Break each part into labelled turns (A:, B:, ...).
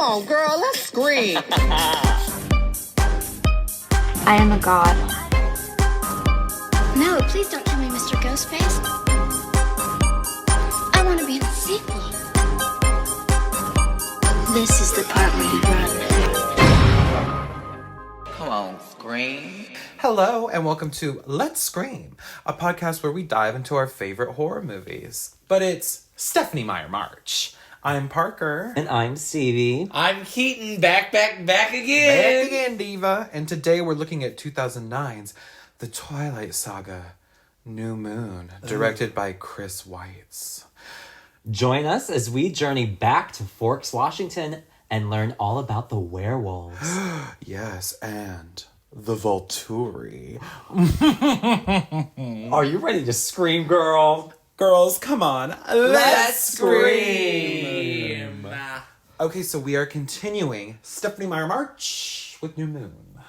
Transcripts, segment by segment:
A: on, girl, let's scream.
B: I am a god.
C: No, please don't kill me, Mr. Ghostface. I want to be in the sequel. This is the part where you run.
A: Come on, scream.
D: Hello, and welcome to Let's Scream, a podcast where we dive into our favorite horror movies. But it's Stephenie Meyer March. I'm Parker.
E: And I'm Stevie.
F: I'm Keaton, back again.
D: Back again, diva. And today we're looking at 2009's The Twilight Saga, New Moon, directed by Chris Weitz.
E: Join us as we journey back to Forks, Washington, and learn all about the werewolves.
D: Yes, and the Volturi.
E: Are you ready to scream, girl?
D: Girls, come on. Let's
F: scream.
D: Okay, so we are continuing Stephenie Meyer March with New Moon.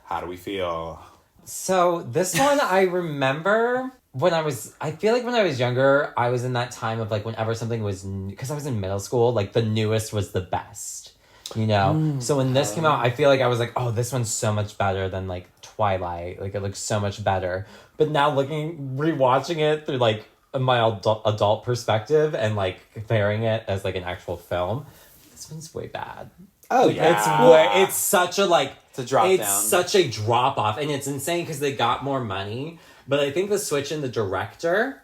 D: How do we feel?
E: So this one, I remember I feel like when I was younger, I was in that time of like whenever something was, because I was in middle school, like the newest was the best, you know? So when this came out, I feel like I was like, oh, this one's so much better than like Twilight. Like it looks so much better. But now rewatching it through like my adult perspective and like comparing it as like an actual film, this one's way bad.
D: Oh, yeah.
E: It's such a like,
D: it's a drop down.
E: It's such a drop off, and it's insane because they got more money. But I think the switch in the director,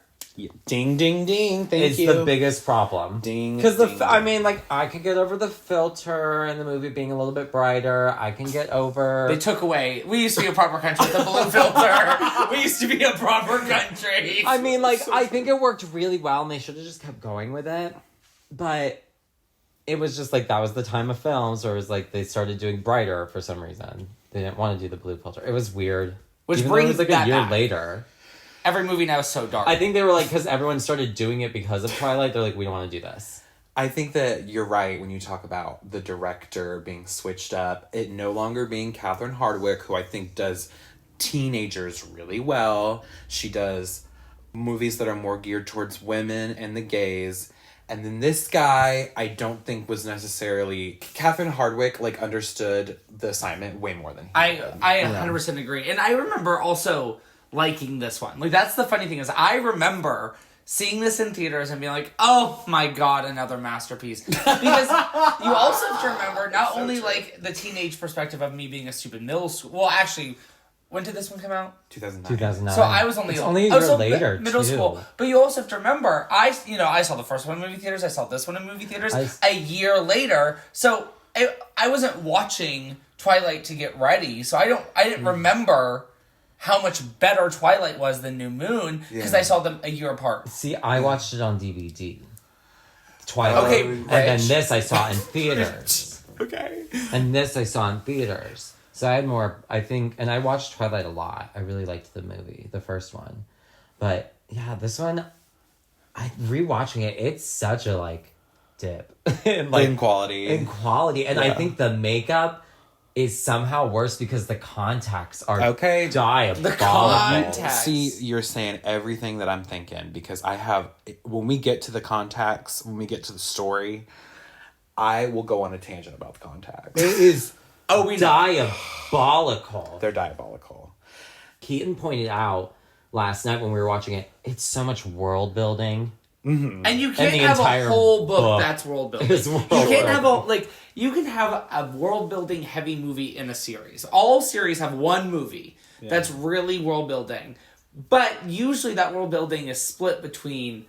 D: ding, ding, ding.
E: Is the biggest problem.
D: Ding.
E: Because I mean, like, I can get over the filter and the movie being a little bit brighter. I can get over.
F: They took away. We used to be a proper country with a blue filter. We used to be a proper country.
E: I mean, like, I think it worked really well, and they should have just kept going with it. But it was just like that was the time of films, or it was like they started doing brighter for some reason. They didn't want to do the blue filter. It was weird.
F: Which
E: Even
F: brings
E: though it was like
F: that
E: a year
F: back.
E: later.
F: Every movie now is so dark.
E: I think they were like, because everyone started doing it because of Twilight, they're like, we don't want to do this.
D: I think that you're right when you talk about the director being switched up. It no longer being Catherine Hardwicke, who I think does teenagers really well. She does movies that are more geared towards women and the gays. And then this guy, I don't think was necessarily... Catherine Hardwicke, like, understood the assignment way more than he did.
F: I 100% agree. And I remember also liking this one. Like, that's the funny thing is I remember seeing this in theaters and being like, oh my god, another masterpiece. Because you also have to remember not only, like, the teenage perspective of me being a stupid middle school... Well, actually... When did this one come out?
D: 2009.
F: So I was only...
E: It's only a year later,
F: middle
E: too.
F: school. But you also have to remember, I saw the first one in movie theaters. I saw this one in movie theaters a year later. So I wasn't watching Twilight to get ready. So I didn't remember how much better Twilight was than New Moon because I saw them a year apart.
E: See, I watched it on DVD. Twilight.
F: Okay,
E: and then this I saw in theaters.
D: Okay.
E: And this I saw in theaters. So I had more, I think, and I watched Twilight a lot. I really liked the movie, the first one. But yeah, this one, rewatching it, it's such a like dip
D: in quality.
E: And I think the makeup is somehow worse because the contacts are diabolical.
F: The contacts.
D: See, you're saying everything that I'm thinking because when we get to the contacts, when we get to the story, I will go on a tangent about the contacts.
E: It is...
F: Oh, we
E: diabolical.
D: They're diabolical.
E: Keaton pointed out last night when we were watching it, it's so much world building.
D: Mm-hmm.
F: And you can't have a whole book that's world building. You can have a world building heavy movie in a series. All series have one movie that's really world building. But usually that world building is split between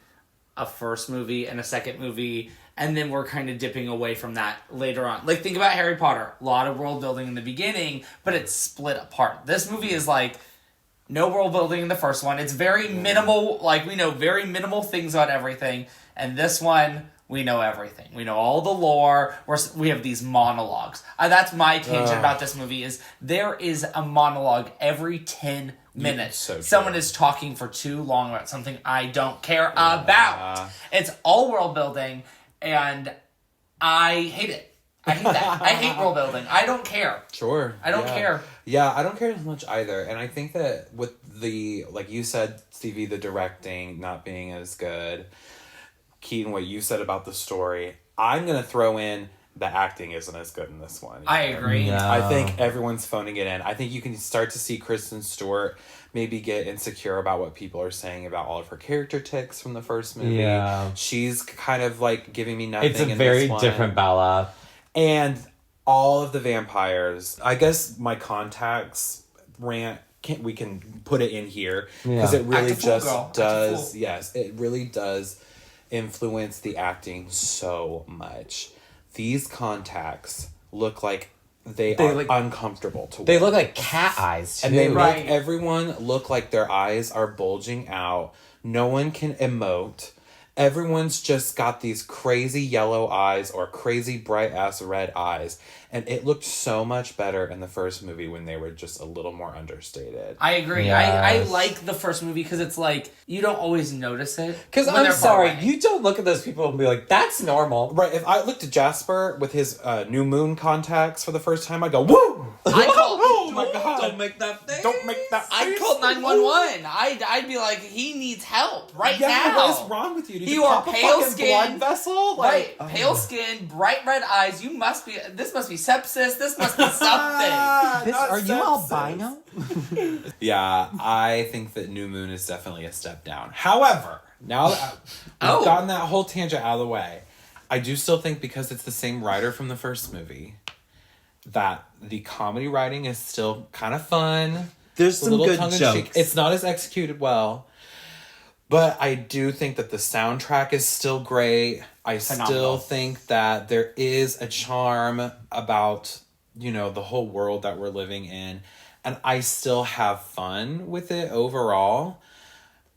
F: a first movie and a second movie. And then we're kind of dipping away from that later on. Like, think about Harry Potter. A lot of world building in the beginning, but it's split apart. This movie is like, no world building in the first one. It's very minimal, like, we know very minimal things about everything. And this one, we know everything. We know all the lore. We have these monologues. That's my tangent about this movie is there is a monologue every 10 minutes.
D: So
F: someone is talking for too long about something I don't care about. It's all world building. And I hate it. I hate that. I hate world building. I don't care.
D: Sure.
F: I don't care.
D: Yeah, I don't care as much either. And I think that with the, like you said, Stevie, the directing not being as good, Keaton, what you said about the story, I'm going to throw in the acting isn't as good in this one.
F: I agree.
E: No.
D: I think everyone's phoning it in. I think you can start to see Kristen Stewart maybe get insecure about what people are saying about all of her character tics from the first movie.
E: Yeah.
D: She's kind of like giving me nothing.
E: It's a
D: in
E: very
D: this one.
E: different Bella.
D: And all of the vampires. I guess my contacts rant. We can put it in here because it really just does. Yes, it really does influence the acting so much. These contacts look like they are like, uncomfortable to wear.
E: They look like cat eyes too.
D: And they make everyone look like their eyes are bulging out. No one can emote. Everyone's just got these crazy yellow eyes or crazy bright ass red eyes. And it looked so much better in the first movie when they were just a little more understated.
F: I agree.
E: Yes.
F: I like the first movie because it's like, you don't always notice it.
E: Because I'm sorry, you don't look at those people and be like, that's normal.
D: Right, if I looked at Jasper with his new moon contacts for the first time, I'd go, woo!
F: Oh
D: my God.
E: Don't make that face.
D: Don't make that face.
F: I'd call 911. I'd be like, he needs help right now.
D: What is wrong with you? Did
F: You
D: you
F: are
D: pop a
F: pale
D: fucking
F: skin.
D: blood vessel?
F: Right, pale skin, bright red eyes. This must be sepsis. This must be something.
E: Are you albino?
D: Yeah, I think that New Moon is definitely a step down. However, now that we've gotten that whole tangent out of the way, I do still think because it's the same writer from the first movie, that the comedy writing is still kind of fun.
E: There's some good jokes.
D: It's not as executed well, but I do think that the soundtrack is still great. I still think that there is a charm about, you know, the whole world that we're living in. And I still have fun with it overall.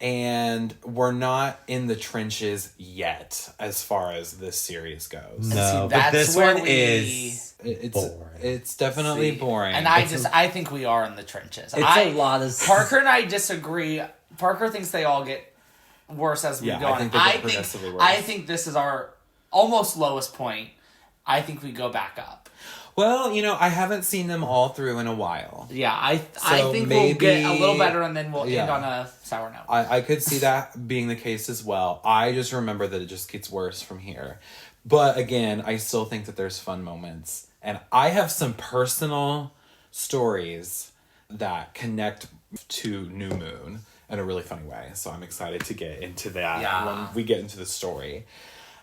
D: And we're not in the trenches yet as far as this series goes.
E: No,
F: that's
E: but this
F: where
E: one is boring.
D: It's definitely boring.
F: And I think we are in the trenches.
E: It's a lot of...
F: Parker and I disagree. Parker thinks they all get worse as we go on. I think this is our almost lowest point. I think we go back up.
D: Well, you know, I haven't seen them all through in a while.
F: Yeah, I think we'll get a little better and then we'll end on a sour note.
D: I could see that being the case as well. I just remember that it just gets worse from here. But again, I still think that there's fun moments. And I have some personal stories that connect to New Moon in a really funny way. So I'm excited to get into that when we get into the story.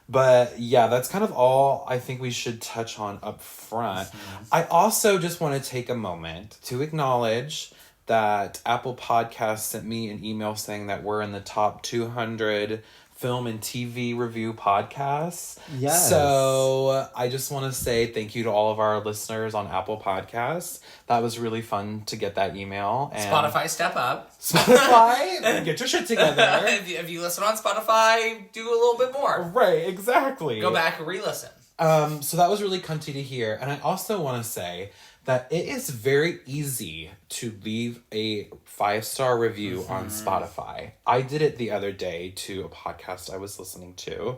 D: But yeah, that's kind of all I think we should touch on up front. I also just want to take a moment to acknowledge that Apple Podcasts sent me an email saying that we're in the top 200 film and TV review podcasts.
E: Yes.
D: So I just want to say thank you to all of our listeners on Apple Podcasts. That was really fun to get that email. And
F: Spotify, step up.
D: Spotify, get your shit together.
F: If you listen on Spotify, do a little bit more.
D: Right, exactly.
F: Go back and re-listen.
D: So that was really cunty to hear. And I also want to say that it is very easy to leave a 5-star review on Spotify. I did it the other day to a podcast I was listening to,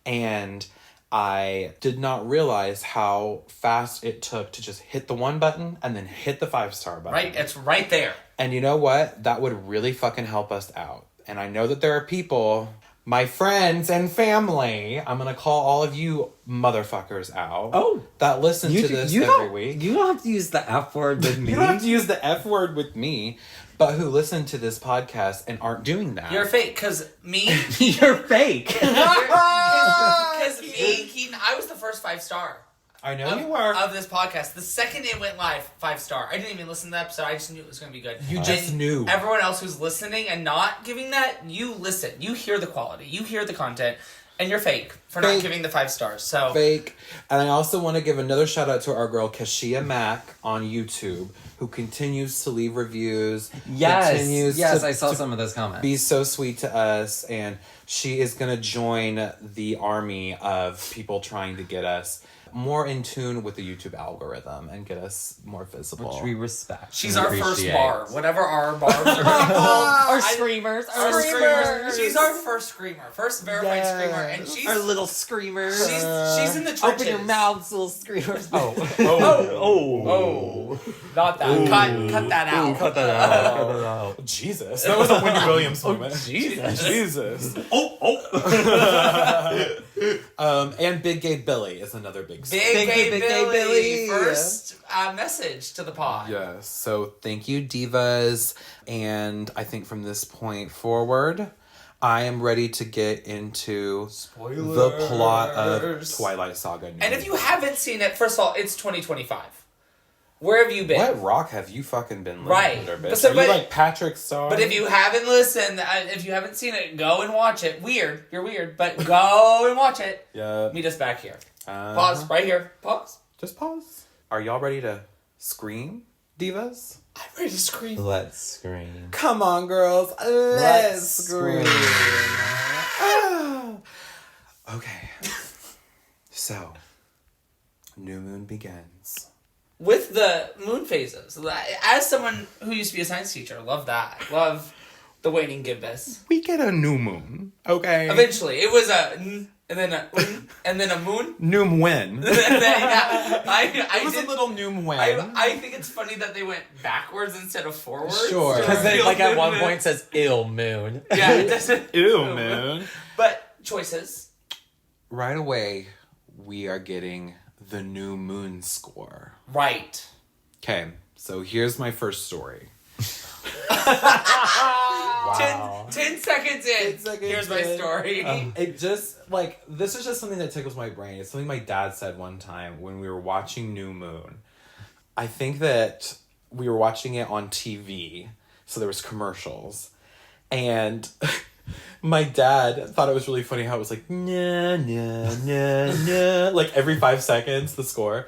D: and I did not realize how fast it took to just hit the 1 button and then hit the 5-star button.
F: Right, it's right there.
D: And you know what? That would really fucking help us out. And I know that there are people, my friends and family, I'm going to call all of you motherfuckers out, that listen to this every week.
E: You don't have to use the F word with me.
D: You don't have to use the F word with me, but who listen to this podcast and aren't doing that.
F: You're fake, because me...
E: You're fake.
F: Because me, Keaton, I was the first 5-star.
D: I know you were.
F: Of this podcast. The second it went live, 5-star. I didn't even listen to the episode. I just knew it was going to be good.
D: You just knew.
F: Everyone else who's listening and not giving that, you listen. You hear the quality. You hear the content. And you're fake for not giving the 5 stars. So
D: fake. And I also want to give another shout out to our girl Kashia Mack on YouTube, who continues to leave reviews.
E: Yes, I saw some of those comments.
D: Be so sweet to us, and she is going to join the army of people trying to get us more in tune with the YouTube algorithm and get us more visible.
E: Which we respect.
F: She's our first bar. Whatever our bars are going to call.
E: Our screamers.
F: Our screamers. She's our first screamer. First verified screamer. And she's
E: our little screamers.
F: She's in the trenches.
E: Open your mouths, little screamers.
F: Oh. Not that. Cut that out.
E: Cut that out.
D: Jesus. That was a Wendy Williams moment.
E: Jesus.
D: Jesus. And Big Gay Billy is another big star.
F: Big Gay Billy. First message to the pod.
D: Yes. So thank you, divas. And I think from this point forward, I am ready to get into the plot of Twilight Saga.
F: And if you haven't seen it, first of all, it's 2025. Where have you been?
D: What rock have you fucking been living
F: Right.
D: under,
F: But
D: bitch?
F: so-
D: Are you
F: but-
D: like Patrick Star?
F: But if you haven't listened, if you haven't seen it, go and watch it. Weird. You're weird. But go and watch it.
D: Yeah.
F: Meet us back here. Pause. Right here. Pause.
D: Just pause. Are y'all ready to scream, divas?
F: I'm ready to scream.
E: Let's scream.
D: Come on, girls. Let's scream. Okay. So, new moon begins.
F: With the moon phases. As someone who used to be a science teacher, love that. Love the waning gibbous.
D: We get a new moon, okay?
F: Eventually. It was a n, and then a un, and then a moon.
D: New win.
F: And then, yeah,
D: It was a little new win.
F: I think it's funny that they went backwards instead of forwards.
D: Sure.
E: Because then, like, at one
F: Moon.
E: point says ill moon.
F: Yeah, it doesn't.
D: Ew, moon.
F: But choices.
D: Right away, we are getting the new moon score.
F: Right.
D: Okay, so here's my first story.
E: Wow.
F: 10 seconds in.
D: 10 seconds
F: Here's my
D: in.
F: story.
D: It just, like, this is just something that tickles my brain. It's something my dad said one time when we were watching New Moon. I think that we were watching it on TV, so there was commercials. And my dad thought it was really funny how it was like, nah, nah, nah, nah, like every 5 seconds, the score.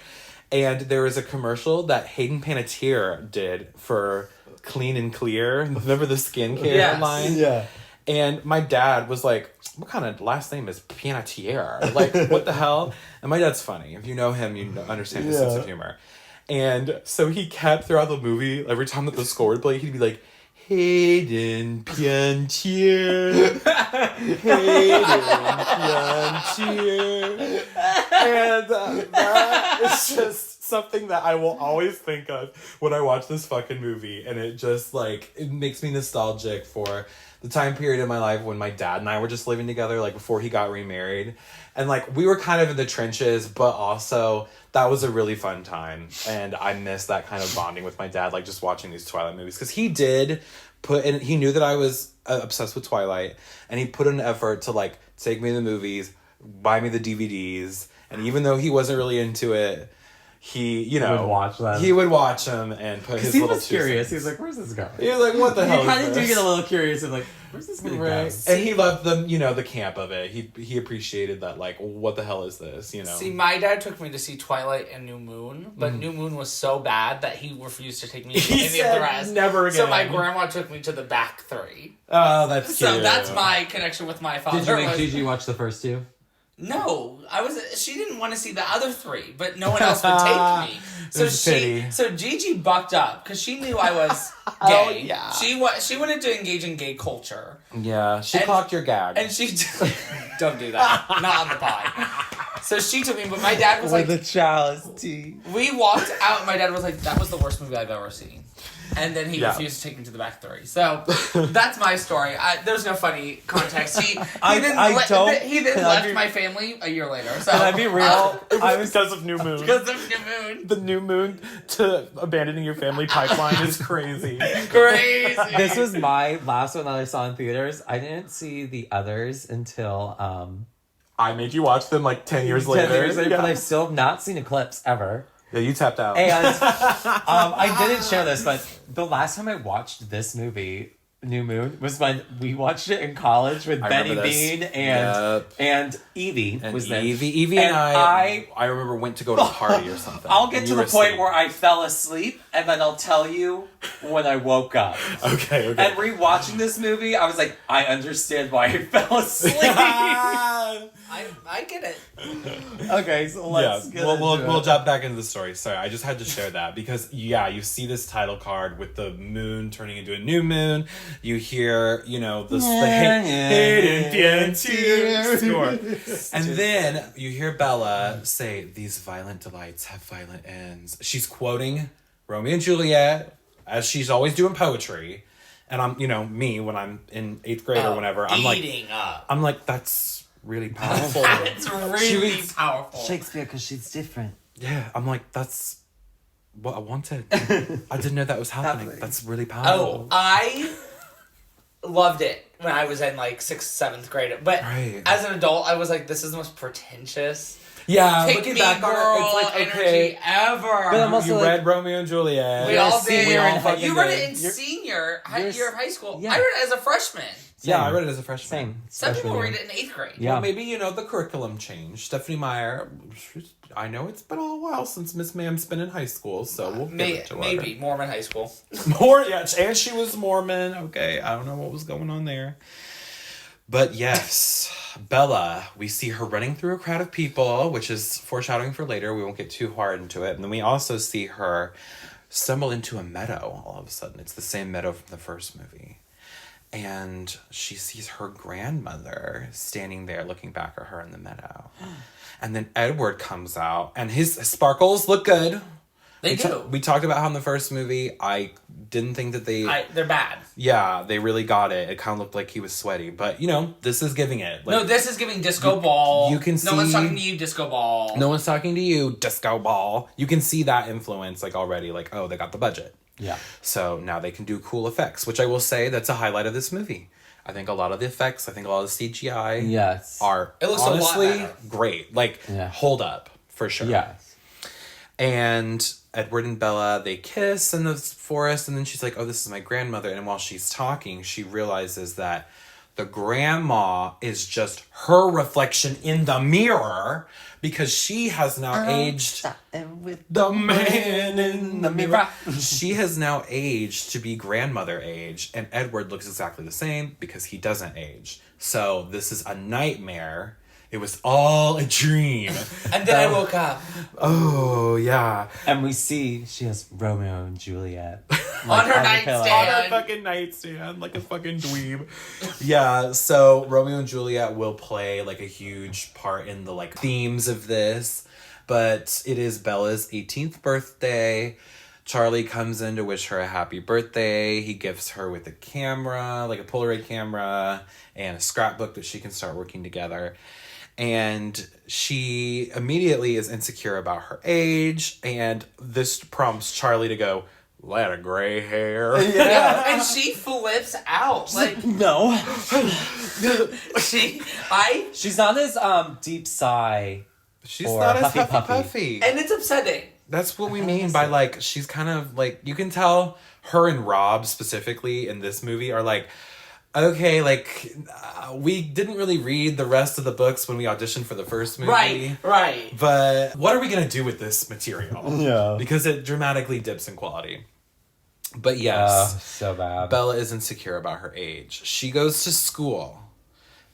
D: And there was a commercial that Hayden Panettiere did for Clean and Clear. Remember the skincare
F: Yes.
D: line?
E: Yeah.
D: And my dad was like, what kind of last name is Panettiere? Like, what the hell? And my dad's funny. If you know him, you understand his sense of humor. And so he kept throughout the movie, every time that the score would play, he'd be like, Hayden Panettiere. Hayden Panettiere. And that is just something that I will always think of when I watch this fucking movie. And it just, like, it makes me nostalgic for the time period in my life when my dad and I were just living together, like, before he got remarried. And, like, we were kind of in the trenches, but also that was a really fun time. And I miss that kind of bonding with my dad, like, just watching these Twilight movies. Because he did put in, he knew that I was obsessed with Twilight, and he put in an effort to, like, take me to the movies, buy me the DVDs. And even though he wasn't really into it, he, you know,
E: would watch them.
D: He would watch them and put his
E: He
D: little
E: was
D: 2
E: curious.
D: cents.
E: He was like, where's this going?
D: He was like, what the hell
E: You kind
D: is
E: of do
D: this?
E: get a little curious and like, where's this going to go?
D: And he loved the, you know, the camp of it. He appreciated that, like, what the hell is this, you know?
F: See, my dad took me to see Twilight and New Moon, but New Moon was so bad that he refused to take me to
D: He
F: any of
D: said
F: the rest.
D: never again.
F: So my grandma took me to the back 3.
D: Oh, that's cute.
F: So that's my connection with my father.
E: Did you make
F: was-
E: Gigi watch the first 2?
F: No, she didn't want to see the other 3, but no one else would take me. So
D: There's pity.
F: so Gigi bucked up because she knew I was gay.
D: Oh, yeah.
F: She wanted to engage in gay culture,
D: Yeah, she
F: And-
D: clocked your gag.
F: and she don't do that. Not on the pod. So she took me, but my dad was like,
E: the chalice tea.
F: we walked out, and my dad was like, that was the worst movie I've ever seen. And then he
D: Yeah.
F: refused to take me to the back 3. So that's my story. There's no funny context. He then left my family a year later. So
E: Can I be real?
D: I was because of New Moon.
F: because of New Moon.
D: The New Moon to abandoning your family pipeline is crazy.
F: Crazy.
E: This was my last one that I saw in theaters. I didn't see the others until
D: I made you watch them like 10 years
E: 10
D: later.
E: years later,
D: Yeah.
E: but I've still not seen Eclipse ever.
D: Yeah, you tapped out.
E: And I didn't share this, but the last time I watched this movie, New Moon, was when we watched it in college with
D: I
E: Benny
D: remember this.
E: Bean
D: Yep.
E: and Evie
D: and
E: was there.
D: Evie and I remember went to go to a party or something.
E: I'll get
D: And
E: to
D: you
E: the
D: were
E: point
D: asleep.
E: where I fell asleep, and then I'll tell you when I woke up.
D: Okay.
E: And rewatching this movie, I was like, I understand why I fell asleep.
F: I get it.
E: Okay, so let's
D: Yeah,
E: get
D: we'll
E: into
D: we'll
E: it.
D: jump back into the story. Sorry, I just had to share that because you see this title card with the moon turning into a new moon. You hear, you know, the Hayden Panettiere score, and then you hear Bella say, "These violent delights have violent ends." She's quoting Romeo and Juliet as she's always doing poetry. And I'm, me, when I'm in 8th grade or whenever, I'm like, that's really powerful.
F: That's really powerful.
E: Shakespeare, because she's different.
D: Yeah, I'm like, that's what I wanted. I didn't know that was happening. That's really powerful.
F: Oh, I loved it when I was in like 6th, 7th grade. But as an adult, I was like, this is the most pretentious.
D: Yeah,
F: looking back on it, it's like, okay, ever.
E: But I'm also
D: you read Romeo and Juliet.
F: We all did. You read it in
E: You're-
F: senior year of high school.
E: Yeah.
F: I read it as a freshman.
D: Yeah, I read it as a freshman.
E: Same.
F: Some people
E: Freshman
F: read
E: year.
F: it in 8th grade.
E: Yeah.
D: Well, maybe, the curriculum changed. Stephenie Meyer, I know it's been a while since Miss Ma'am's been in high school, so we'll give it to her.
F: Maybe. Mormon high school.
D: And she was Mormon. Okay, I don't know what was going on there. But yes, Bella, we see her running through a crowd of people, which is foreshadowing for later. We won't get too hard into it. And then we also see her stumble into a meadow all of a sudden. It's the same meadow from the first movie. And she sees her grandmother standing there looking back at her in the meadow. And then Edward comes out, and his sparkles look good.
F: They do.
D: We talked about how in the first movie, I didn't think that
F: they're bad.
D: Yeah, they really got it. It kind of looked like he was sweaty. But, this is giving it.
F: No, this is giving Disco Ball.
D: You can see...
F: No one's talking to you, Disco Ball.
D: No one's talking to you, Disco Ball. You can see that influence, already. Oh, they got the budget.
E: Yeah.
D: So now they can do cool effects, which I will say that's a highlight of this movie. I think a lot of the effects, a lot of the CGI are
F: it looks
D: honestly
F: a lot better.
D: Great. Hold up, for sure.
E: Yes.
D: And Edward and Bella, they kiss in the forest, and then she's like, oh, this is my grandmother. And while she's talking, she realizes that the grandma is just her reflection in the mirror because she has now aged
E: with
D: the man in the mirror. She has now aged to be grandmother age, and Edward looks exactly the same because he doesn't age. So this is a nightmare. It was all a dream.
F: And then I woke up.
D: Oh, yeah.
E: And we see she has Romeo and Juliet.
F: On her
D: On
F: nightstand.
D: her fucking nightstand, like a fucking dweeb. Yeah, so Romeo and Juliet will play a huge part in the themes of this. But it is Bella's 18th birthday. Charlie comes in to wish her a happy birthday. He gifts her with a camera, a Polaroid camera, and a scrapbook that she can start working together. And she immediately is insecure about her age, and this prompts Charlie to go, "Let a gray hair."
F: Yeah, and she flips out.
E: No.
F: She's
E: not as deep sigh.
D: She's
E: or
D: not as
E: huffy
D: puffy.
F: And it's upsetting.
D: That's what we mean by she's kind of you can tell her and Rob specifically in this movie are okay, we didn't really read the rest of the books when we auditioned for the first movie.
F: Right.
D: But what are we going to do with this material?
E: Yeah.
D: Because it dramatically dips in quality. But yes.
E: So bad.
D: Bella is insecure about her age. She goes to school.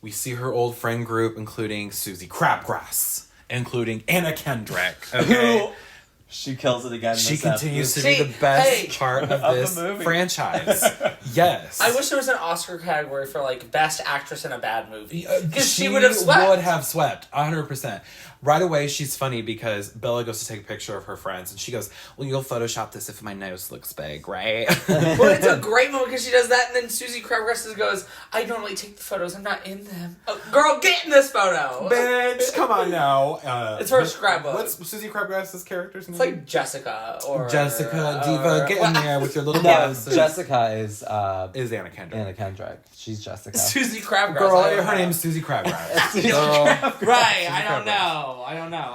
D: We see her old friend group, including Susie Crabgrass, including Anna Kendrick. Okay.
E: She kills it again.
D: She continues to be the best part of this franchise. Yes.
F: I wish there was an Oscar category for best actress in a bad movie. Because she would have swept.
D: Would have swept, 100%. Right away, she's funny because Bella goes to take a picture of her friends and she goes, well, you'll Photoshop this if my nose looks big, right?
F: Well, it's a great moment because she does that and then Susie Crabgrass goes, I normally take the photos, I'm not in them. Oh, girl, get in this photo!
D: Bitch, come on now.
F: It's her scrapbook.
D: What's Susie Crabgrass's character's name?
F: It's Jessica or...
D: Jessica, diva, get in there with your little
E: No,
D: glasses.
E: Jessica is
D: Anna Kendrick.
E: Anna Kendrick. She's Jessica.
F: Susie Crabgrass.
D: Girl, her name's Susie Crabgrass.
F: Right, I don't know.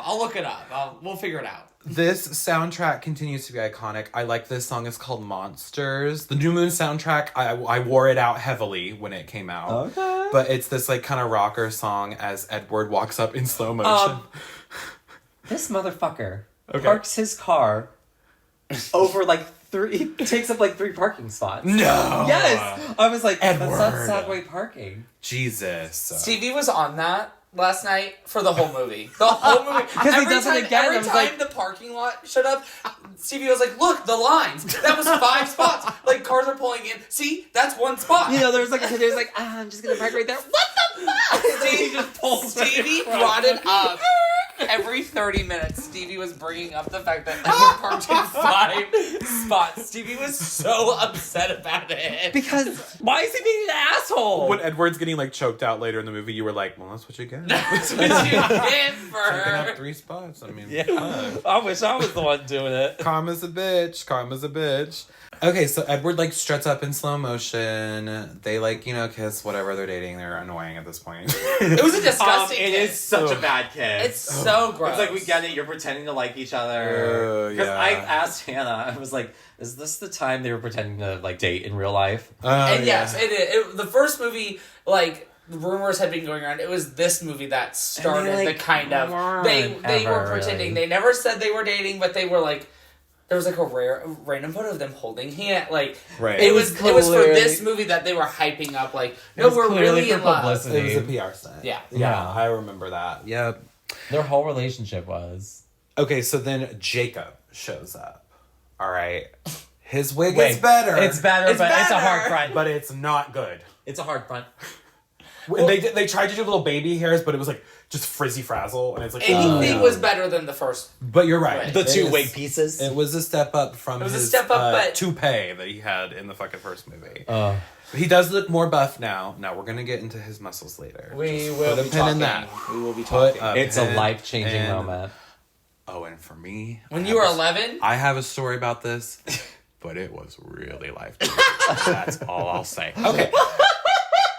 F: I'll look it up. We'll figure it out.
D: This soundtrack continues to be iconic. I like this song. It's called Monsters. The New Moon soundtrack, I wore it out heavily when it came out.
E: Okay.
D: But it's this kind of rocker song as Edward walks up in slow motion.
E: This motherfucker parks his car over he takes up 3 parking spots.
D: No!
E: Yes! I was like,
D: Edward.
E: That's not Sadway parking.
D: Jesus.
F: Stevie was on that last night for the whole movie. The whole movie.
E: Because he does it again.
F: Every time the parking lot showed up, Stevie was like, look, the lines. That was 5 spots. Cars are pulling in. See? That's 1 spot.
E: There's a kid who's like, I'm just going to park right there. What the fuck?
F: Stevie brought it up. every 30 minutes, Stevie was bringing up the fact that he parked in 5 spots. Stevie was so upset about it.
E: Because why is he being an asshole?
D: When Edward's getting like choked out later in the movie, you were like, well, that's what you get.
F: That's what you get for
D: You can have
F: her.
D: 3 spots. I mean,
E: Yeah. I wish I was the one doing it.
D: Karma's a bitch. Karma's a bitch. Okay, so Edward like struts up in slow motion. They like, kiss, whatever, they're dating. They're annoying at this point.
F: It was a disgusting
E: It
F: kiss.
E: is such a bad kiss.
F: It's so gross.
E: It's like, we get it, you're pretending to like each other. Because
D: yeah.
E: I asked Hannah, I was like, is this the time they were pretending to like date in real life?
F: And yes, it the first movie, like, rumors had been going around. It was this movie that started the kind of... They were pretending.
E: Really.
F: They never said they were dating, but they were like... There was like a random photo of them holding hands. Like,
D: Right.
F: It was for this movie that they were hyping up. Like, no, we're really in love.
E: publicity.
D: It was a PR stunt.
F: Yeah.
D: Yeah, I remember that. Yep.
E: Their whole relationship was.
D: Okay, so then Jacob shows up. All right. His wig is better.
E: It's better, but it's a hard front.
D: But it's not good.
E: It's a hard front.
D: They tried to do little baby hairs, but it was like just frizzy frazzle, and it's like
F: Anything was better than the first.
D: But you're right.
E: The
D: It
E: 2
D: is-
E: wig pieces.
D: It was a step up from
F: was a
D: his
F: step up, but-
D: toupee that he had in the fucking first movie.
E: He
D: He does look more buff now. Now we're gonna get into his muscles later.
F: We
D: Just
F: will
D: put a
F: be
D: pin
F: talking.
D: in that.
F: We will be
D: Put
F: talking.
E: It's a
D: pin
E: life-changing
D: in-
E: moment.
D: Oh, and for me,
F: When
D: I
F: you were
D: have a-
F: 11?
D: I have a story about this, but it was really life-changing. That's all I'll say. Okay.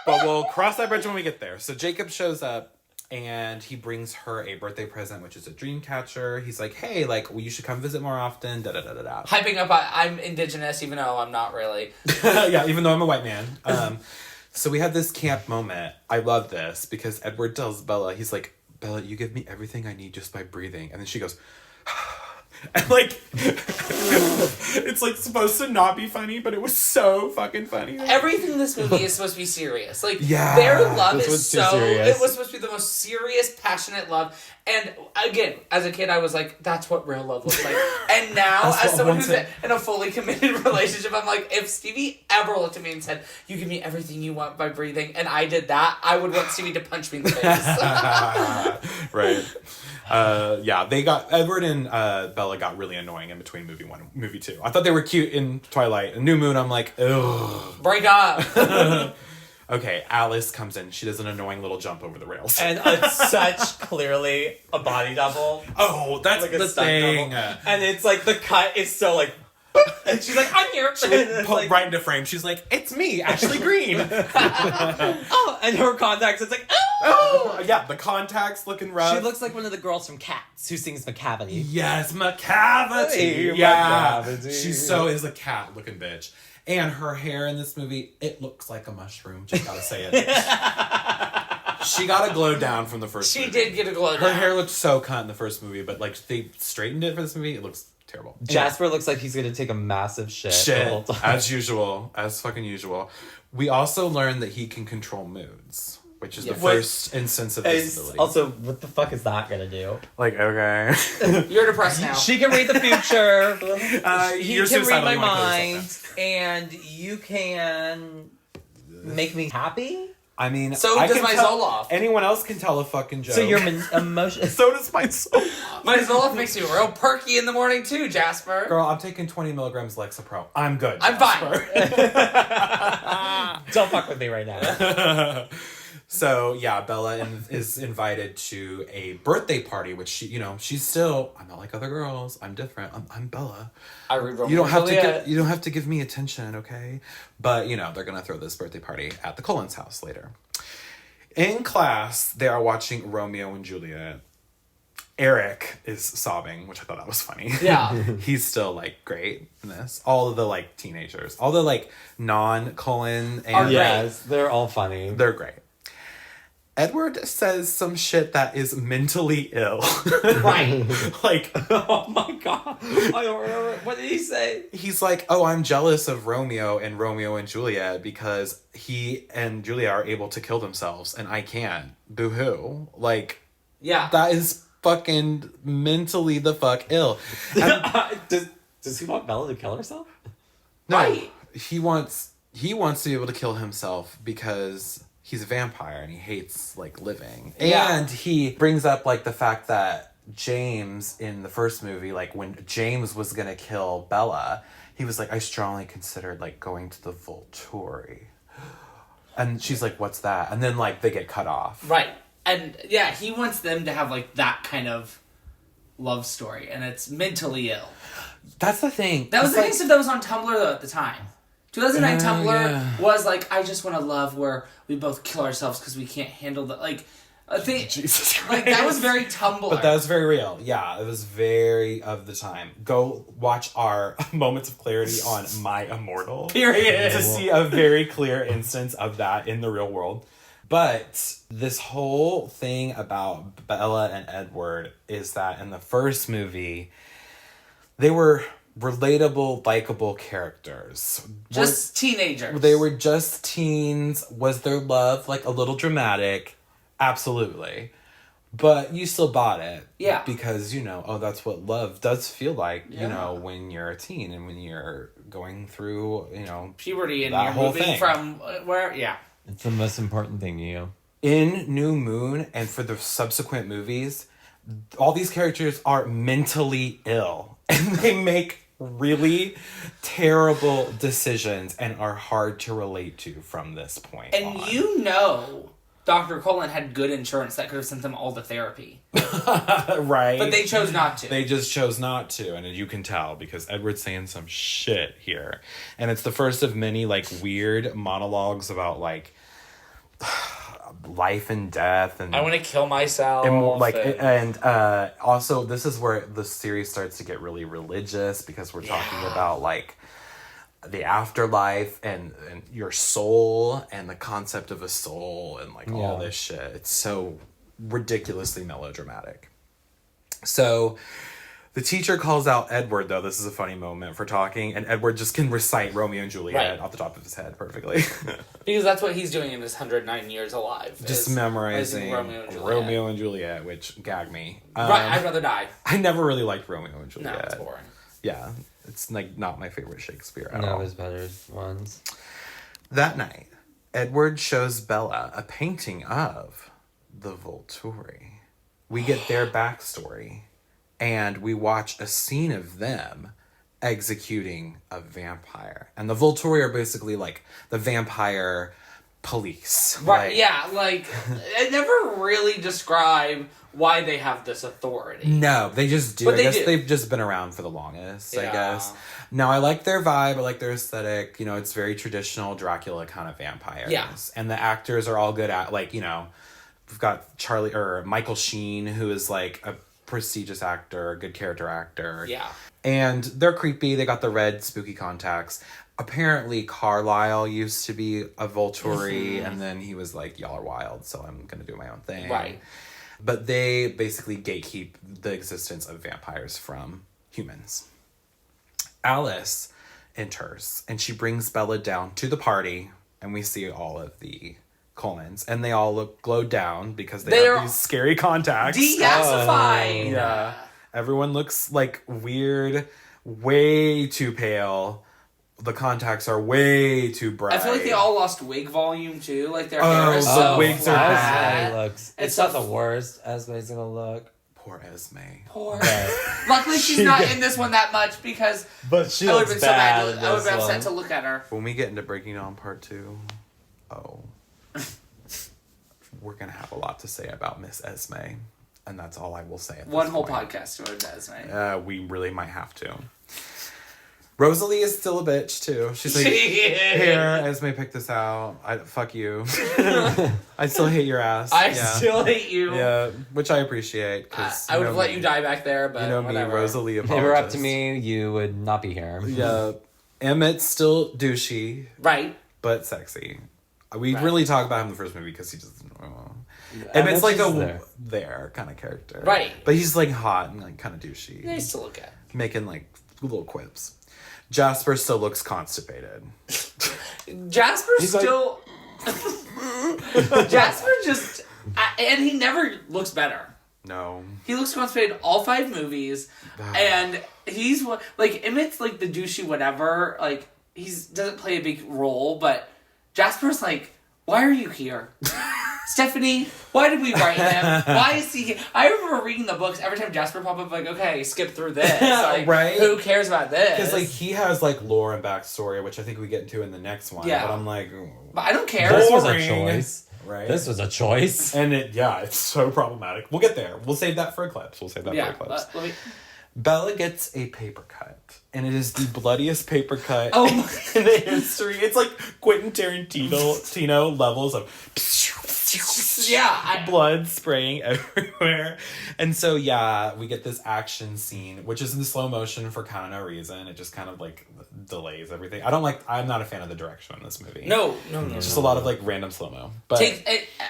D: But we'll cross that bridge when we get there. So Jacob shows up and he brings her a birthday present, which is a dream catcher. He's like, hey, like, well, you should come visit more often. Da da da da da.
F: Hyping up, I'm indigenous, even though I'm not really.
D: Yeah, even though I'm a white man. So we have this camp moment. I love this because Edward tells Bella, he's like, Bella, you give me everything I need just by breathing. And then she goes, and like, it's like supposed to not be funny, but it was so fucking funny.
F: Everything in this movie is supposed to be serious. Like,
D: Yeah.
F: their love
E: This
F: is
E: was too
F: so...
E: serious.
F: It was supposed to be the most serious, passionate love. And again, as a kid, I was like, that's what real love looks like. And now,
D: That's
F: as
D: what
F: someone
D: wants
F: who's
D: it.
F: in a fully committed relationship, I'm like, if Stevie ever looked at me and said, you give me everything you want by breathing, and I did that, I would want Stevie to punch me in the face.
D: Right. Yeah, they got Edward and Bella got really annoying in between movie 1 and movie 2. I thought they were cute in Twilight. New Moon, I'm like, ugh.
F: Break up.
D: Okay, Alice comes in. She does an annoying little jump over the rails.
E: And it's such clearly a body double.
D: Oh, that's
E: Like a
D: the
E: stunt
D: thing.
E: double. And it's like the cut is so like... And she's like, I'm here.
D: She
E: It's
D: pulled
E: like,
D: right into frame. She's like, it's me, Ashley Green.
E: oh, and her contacts, it's like,
D: Oh, yeah, the contacts looking rough.
E: She looks like one of the girls from Cats who sings McCavity.
D: Yes, McCavity.
E: Hey,
D: Yeah.
E: McCavity.
D: She so is a cat looking bitch. And her hair in this movie, it looks like a mushroom. Just gotta say it. She got a glow down from the first movie.
F: She did get a glow
D: Her
F: down.
D: hair looked so cunt in the first movie, but like they straightened it for this movie. It looks terrible.
E: Jasper looks like he's gonna take a massive shit the whole
D: Shit,
E: time.
D: as usual, as fucking usual. We also learned that he can control moods, which is the
F: Yeah.
D: first instance of
E: And
D: disability.
E: also, what the fuck is that gonna do?
D: like, okay.
F: You're depressed now.
E: She can read the future. He
D: You're
E: can read
D: suicidal,
E: my
D: you wanna kill
E: mind,
D: yourself
E: and you can make me happy.
D: I mean,
F: So
D: I
F: does
D: can
F: my
D: tell-
F: Zoloft.
D: Anyone else can tell a fucking joke.
E: So your emotion.
D: So does my soul.
F: My Zoloft makes you real perky in the morning too, Jasper.
D: Girl, I'm taking 20 milligrams Lexapro. I'm good.
F: I'm fine.
E: Don't fuck with me right now.
D: So yeah, Bella is invited to a birthday party, which she's still. I'm not like other girls. I'm different. I'm Bella.
F: I read Romeo
D: You don't have
F: and
D: to.
F: Juliet.
D: You don't have to give me attention, okay? But they're gonna throw this birthday party at the Collins house later. In class, they are watching Romeo and Juliet. Eric is sobbing, which I thought that was funny.
F: Yeah.
D: He's still like great in this. All of the like teenagers, all the like non-Cullen and
E: Yes, they're all funny.
D: they're great. Edward says some shit that is mentally ill.
F: Right.
D: Like,
E: Oh my god! I don't remember. What did he say?
D: he's like, oh, I'm jealous of Romeo and Juliet because he and Julia are able to kill themselves and I can't. Boo-hoo. Like,
F: Yeah.
D: that is fucking mentally the fuck ill. And
E: Does he want Bella to kill herself?
D: no,
F: Right.
D: he wants to be able to kill himself because he's a vampire and he hates like living.
F: Yeah.
D: And he brings up like the fact that James in the first movie, like when James was gonna kill Bella, he was like, I strongly considered like going to the Volturi. And she's like, what's that? And then like they get cut off.
F: Right. And yeah, he wants them to have like that kind of love story, and it's mentally ill.
D: That's the thing.
F: That was the thing that was on Tumblr though at the time. 2009 Tumblr was like, I just want a love where we both kill ourselves because we can't handle the like. I think
D: Jesus Christ.
F: Like that was very Tumblr.
D: But that was very real. Yeah, it was very of the time. Go watch our moments of clarity on My Immortal.
F: Period.
D: To see a very clear instance of that in the real world. But this whole thing about Bella and Edward is that in the first movie, they were relatable, likable characters.
F: Just teenagers.
D: They were just teens. Was their love like a little dramatic? Absolutely. But you still bought it.
F: Yeah.
D: Because, you know, oh, that's what love does feel like, you know, when you're a teen and when you're going through, you know,
F: puberty and
D: that
F: you're
D: whole
F: moving
D: thing.
F: from where,
E: It's the most important thing to you.
D: In New Moon and for the subsequent movies, all these characters are mentally ill. And they make really terrible decisions and are hard to relate to from this point
F: and
D: on.
F: you know Dr. Cullen had good insurance that could have sent them all to therapy.
D: Right.
F: But they chose not to.
D: They just chose not to, and you can tell because Edward's saying some shit here. And it's the first of many, like, weird monologues about, like, life and death and
F: I want to kill myself.
D: And also this is where the series starts to get really religious because we're talking about like the afterlife and your soul and the concept of a soul and like all this shit. It's so ridiculously melodramatic. So the teacher calls out Edward, though. This is a funny moment for talking, and Edward just can recite Romeo and Juliet off the top of his head perfectly.
F: Because that's what he's doing in his 109 years alive.
D: Just memorizing Romeo and Juliet, which gagged me.
F: Right, I'd rather die.
D: I never really liked Romeo and Juliet.
F: No, it's boring.
D: Yeah, it's like not my favorite Shakespeare at all.
E: No, there's better ones.
D: That night, Edward shows Bella a painting of the Volturi. We get their backstory. And we watch a scene of them executing a vampire. And the Volturi are basically like the vampire police.
F: Right,
D: like,
F: yeah, like, it never really describe why they have this authority.
D: No, they just do.
F: But
D: I guess they've just been around for the longest, I guess. No, I like their vibe. I like their aesthetic. You know, it's very traditional Dracula kind of vampires.
F: Yeah.
D: And the actors are all good at, like, you know, we've got Michael Sheen, who is like a prestigious actor, a good character actor.
F: Yeah.
D: And they're creepy. They got the red spooky contacts. Apparently Carlisle used to be a Volturi, and then he was like, y'all are wild, so I'm gonna do my own thing.
F: Right.
D: But they basically gatekeep the existence of vampires from humans. Alice enters, and she brings Bella down to the party, and we see all of the Colemans, and they all look glowed down because they have these scary contacts.
F: Degassified.
D: Yeah. Everyone looks like weird, way too pale. The contacts are way too bright.
F: I feel like they all lost wig volume too. Like their hair is so
D: wigs are
F: flat.
D: bad.
E: It's not the worst. Esme's gonna look.
D: Poor Esme.
F: Poor. Luckily, she's not in this one that much because
E: but she
F: I would have
E: looks
F: been so
E: bad.
F: mad. I would have been upset to look at her.
D: When we get into Breaking Dawn Part 2, we're gonna have a lot to say about Miss Esme, and that's all I will say. At
F: One
D: this
F: whole
D: point.
F: podcast to Esme.
D: We really might have to. Rosalie is still a bitch too. She's like, here, Esme picked this out. Fuck you. I still hate your ass.
F: I still hate you.
D: Yeah, which I appreciate because
F: I would have let you die back there, but
D: you know
F: whatever.
D: me, Rosalie.
E: If it were up to me, you would not be here.
D: Yeah, Emmett's still douchey,
F: right?
D: But sexy. We really talk about him in the first movie because he just. Emmett's like a there kind of character,
F: right?
D: But he's like hot and like kind of douchey.
F: Nice to look at,
D: making like little quips. Jasper still looks constipated.
F: Jasper just, and he never looks better.
D: No.
F: He looks constipated all 5 movies, and he's like Emmett's like the douchey whatever. Like doesn't play a big role, but Jasper's like, why are you here? Stephenie, why did we write him? Why is he? I remember reading the books every time Jasper popped up, like, okay, skip through this. Like,
D: right?
F: Who cares about this?
D: Because like he has like lore and backstory, which I think we get into in the next one.
F: Yeah.
D: But I'm like,
F: but I don't care.
E: This was a
D: Boring.
E: choice.
D: Right?
E: This was a choice.
D: And it's so problematic. We'll get there. We'll save that for Eclipse. For Eclipse.
F: Let me...
D: Bella gets a paper cut, and it is the bloodiest paper cut
F: Oh
D: in the history. It's like Quentin Tarantino levels of blood spraying everywhere. And so we get this action scene, which is in slow motion for kind of no reason. It just kind of like delays everything. I'm not a fan of the direction in this movie.
F: No.
D: It's just a lot of like random slow-mo. But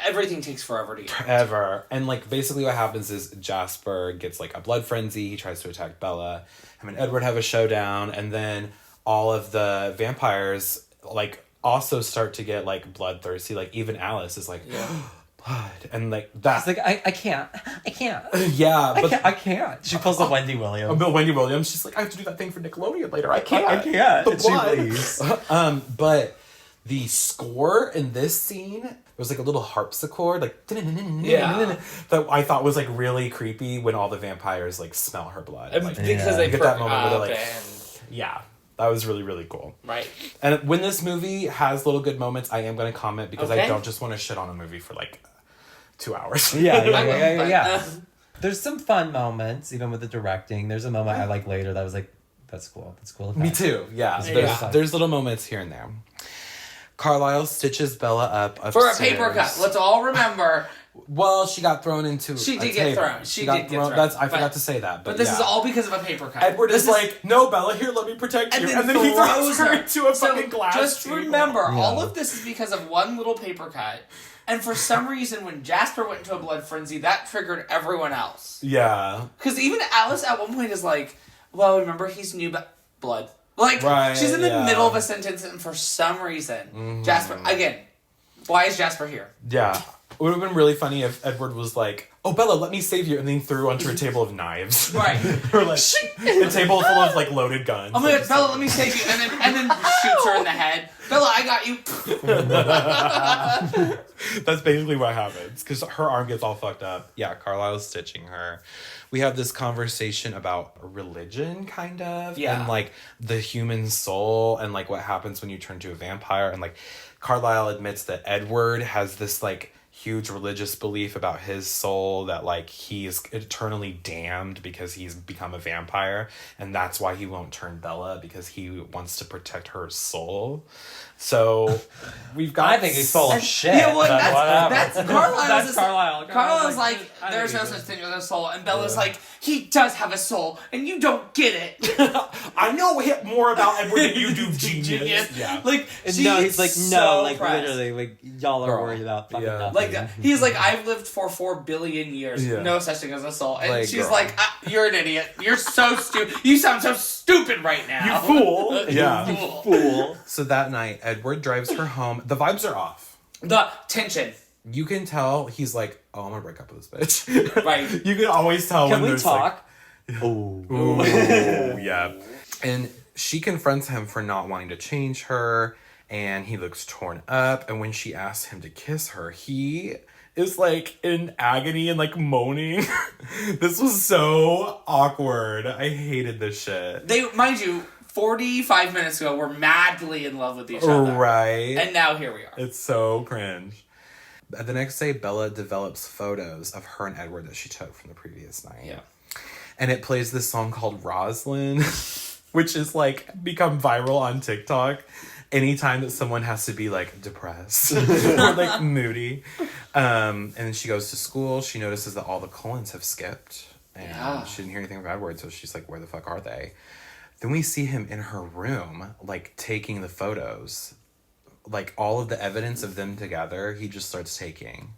F: Everything takes forever to get.
D: Forever. And like basically what happens is Jasper gets like a blood frenzy. He tries to attack Bella. Him and Edward have a showdown, and then all of the vampires like also start to get like bloodthirsty. Like even Alice is like blood, and like that's
E: like I can't.
D: yeah, but
E: I can't. She pulls the Wendy Williams.
D: Wendy Williams. She's like, I have to do that thing for Nickelodeon later. I can't.
E: The
D: blood.
E: please.
D: But the score in this scene, it was like a little harpsichord, like that I thought was like really creepy when all the vampires like smell her blood. Like,
F: because they
D: get that moment where they're like,
F: and...
D: that was really, really cool.
F: Right.
D: And when this movie has little good moments, I am going to comment because I don't just want to shit on a movie for like 2 hours.
E: Yeah. There's some fun moments, even with the directing. There's a moment I like later that was like, that's cool. That's cool.
D: Me too. Yeah. There's little moments here and there. Carlisle stitches Bella up upstairs.
F: For a paper cut. Let's all remember.
D: Well, she got thrown into
F: She
D: a
F: did get
D: table.
F: thrown. She did get thrown.
D: I forgot to say that.
F: But this is all because of a paper cut.
D: Edward is like, no, Bella, here, let me protect you. And then he throws her into a fucking glass
F: Just
D: table.
F: remember, all of this is because of one little paper cut. And for some reason, when Jasper went into a blood frenzy, that triggered everyone else.
D: Yeah.
F: Because even Alice at one point is like, well, remember, he's new, but blood. Like, she's in the middle of a sentence, and for some reason, Jasper, again, why is Jasper here?
D: Yeah. It would have been really funny if Edward was like, oh, Bella, let me save you, and then threw onto a table of knives.
F: Right.
D: Or like, a table full of like loaded guns.
F: Oh my god, Bella, let me save you, and then shoots her in the head. Bella, I got you.
D: That's basically what happens, because her arm gets all fucked up. Yeah, Carlisle's stitching her. We have this conversation about religion, kind of, and like the human soul, and like what happens when you turn to a vampire, and like Carlisle admits that Edward has this like huge religious belief about his soul, that like he is eternally damned because he's become a vampire, and that's why he won't turn Bella, because he wants to protect her soul. So we've got.
E: I think he's full of shit.
F: Yeah, well, that's Carlisle's.
E: That's Carlisle.
F: Carlisle's like, there's no such thing as a soul, and Bella's like, he does have a soul, and you don't get it.
D: I know more about Edward than you do, genius. Yeah.
F: Like,
E: no, he's like, no, like
F: pressed.
E: literally, like y'all are worried about fucking nothing.
F: Like, he's like, I've lived for 4 billion years.
D: Yeah.
F: No such thing as a soul. And
D: Like,
F: she's
D: girl.
F: like, you're an idiot. You're so stupid. You sound so stupid right now.
D: You fool. Yeah.
F: You fool.
E: Fool.
D: So that night, Edward drives her home. The vibes are off.
F: The tension.
D: You can tell he's like, oh, I'm gonna break up with this bitch.
F: Right.
D: You can always tell
E: Can
D: when
E: we
D: there's
E: talk?
D: Ooh, yeah. And she confronts him for not wanting to change her, and he looks torn up. And when she asks him to kiss her, he is like in agony and like moaning. This was so awkward. I hated this shit.
F: They, mind you, 45 minutes ago, were madly in love with each other.
D: Right.
F: And now here we are.
D: It's so cringe. The next day, Bella develops photos of her and Edward that she took from the previous night.
F: Yeah.
D: And it plays this song called Roslyn, which is like become viral on TikTok anytime that someone has to be like depressed or like moody. And then she goes to school. She notices that all the Cullens have skipped. And she didn't hear anything from Edward, so she's like, where the fuck are they? Then we see him in her room, like taking the photos. Like all of the evidence of them together, he just starts taking.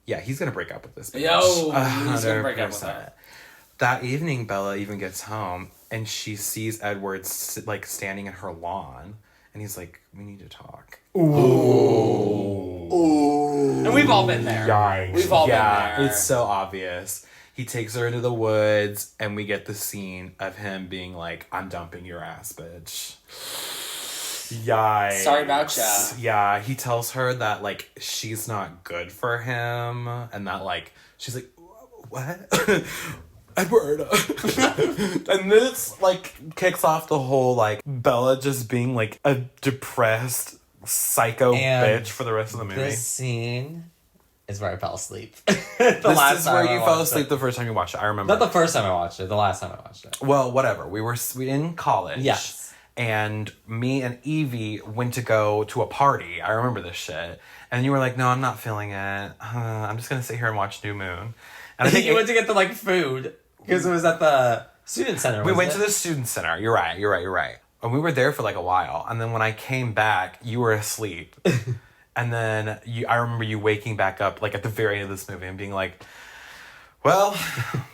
D: Yeah, he's gonna break up with this bitch.
F: He's gonna break up with her.
D: That evening, Bella even gets home and she sees Edward like standing in her lawn, and he's like, "We need to talk."
F: Ooh. And we've all been there.
D: Yikes.
F: We've all been there.
D: It's so obvious. He takes her into the woods, and we get the scene of him being like, "I'm dumping your ass, bitch." Yikes.
F: Sorry about ya.
D: Yeah, he tells her that, like, she's not good for him, and that, like, she's like, what? Edward. And this, like, kicks off the whole, like, Bella just being, like, a depressed psycho bitch for the rest of the movie.
E: This scene is where I fell asleep.
D: This is where you fell asleep the first time you watched it. I remember.
E: Not the first time I watched it, the last time I watched it.
D: Well, whatever. We in college.
E: Yes.
D: And me and Evie went to go to a party. I remember this shit. And you were like, no, I'm not feeling it. I'm just going to sit here and watch New Moon. And I think
E: you went to get the, like, food. Because it was at the student center,
D: we went to the student center. You're right. And we were there for, like, a while. And then when I came back, you were asleep. And then I remember you waking back up, like, at the very end of this movie and being like, well,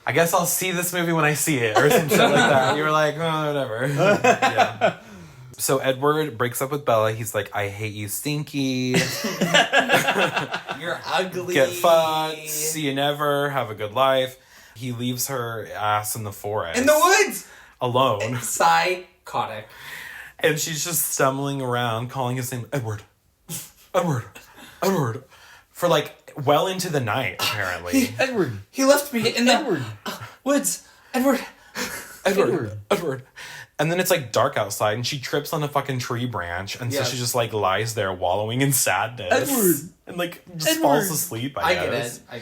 D: I guess I'll see this movie when I see it, or some shit like that. You were like, oh, whatever. Yeah. So Edward breaks up with Bella. He's like, I hate you, stinky.
F: You're ugly.
D: Get fucked. See you never. Have a good life. He leaves her ass in the forest.
F: In the woods!
D: Alone.
F: Psychotic.
D: And she's just stumbling around, calling his name Edward. Edward. Edward. For, like, well into the night, apparently.
E: Edward.
F: He left me in the woods. Edward.
D: Edward. And then it's, like, dark outside, and she trips on a fucking tree branch, and so she just, like, lies there wallowing in sadness.
E: Edward.
D: And, like, just falls asleep, I guess.
F: I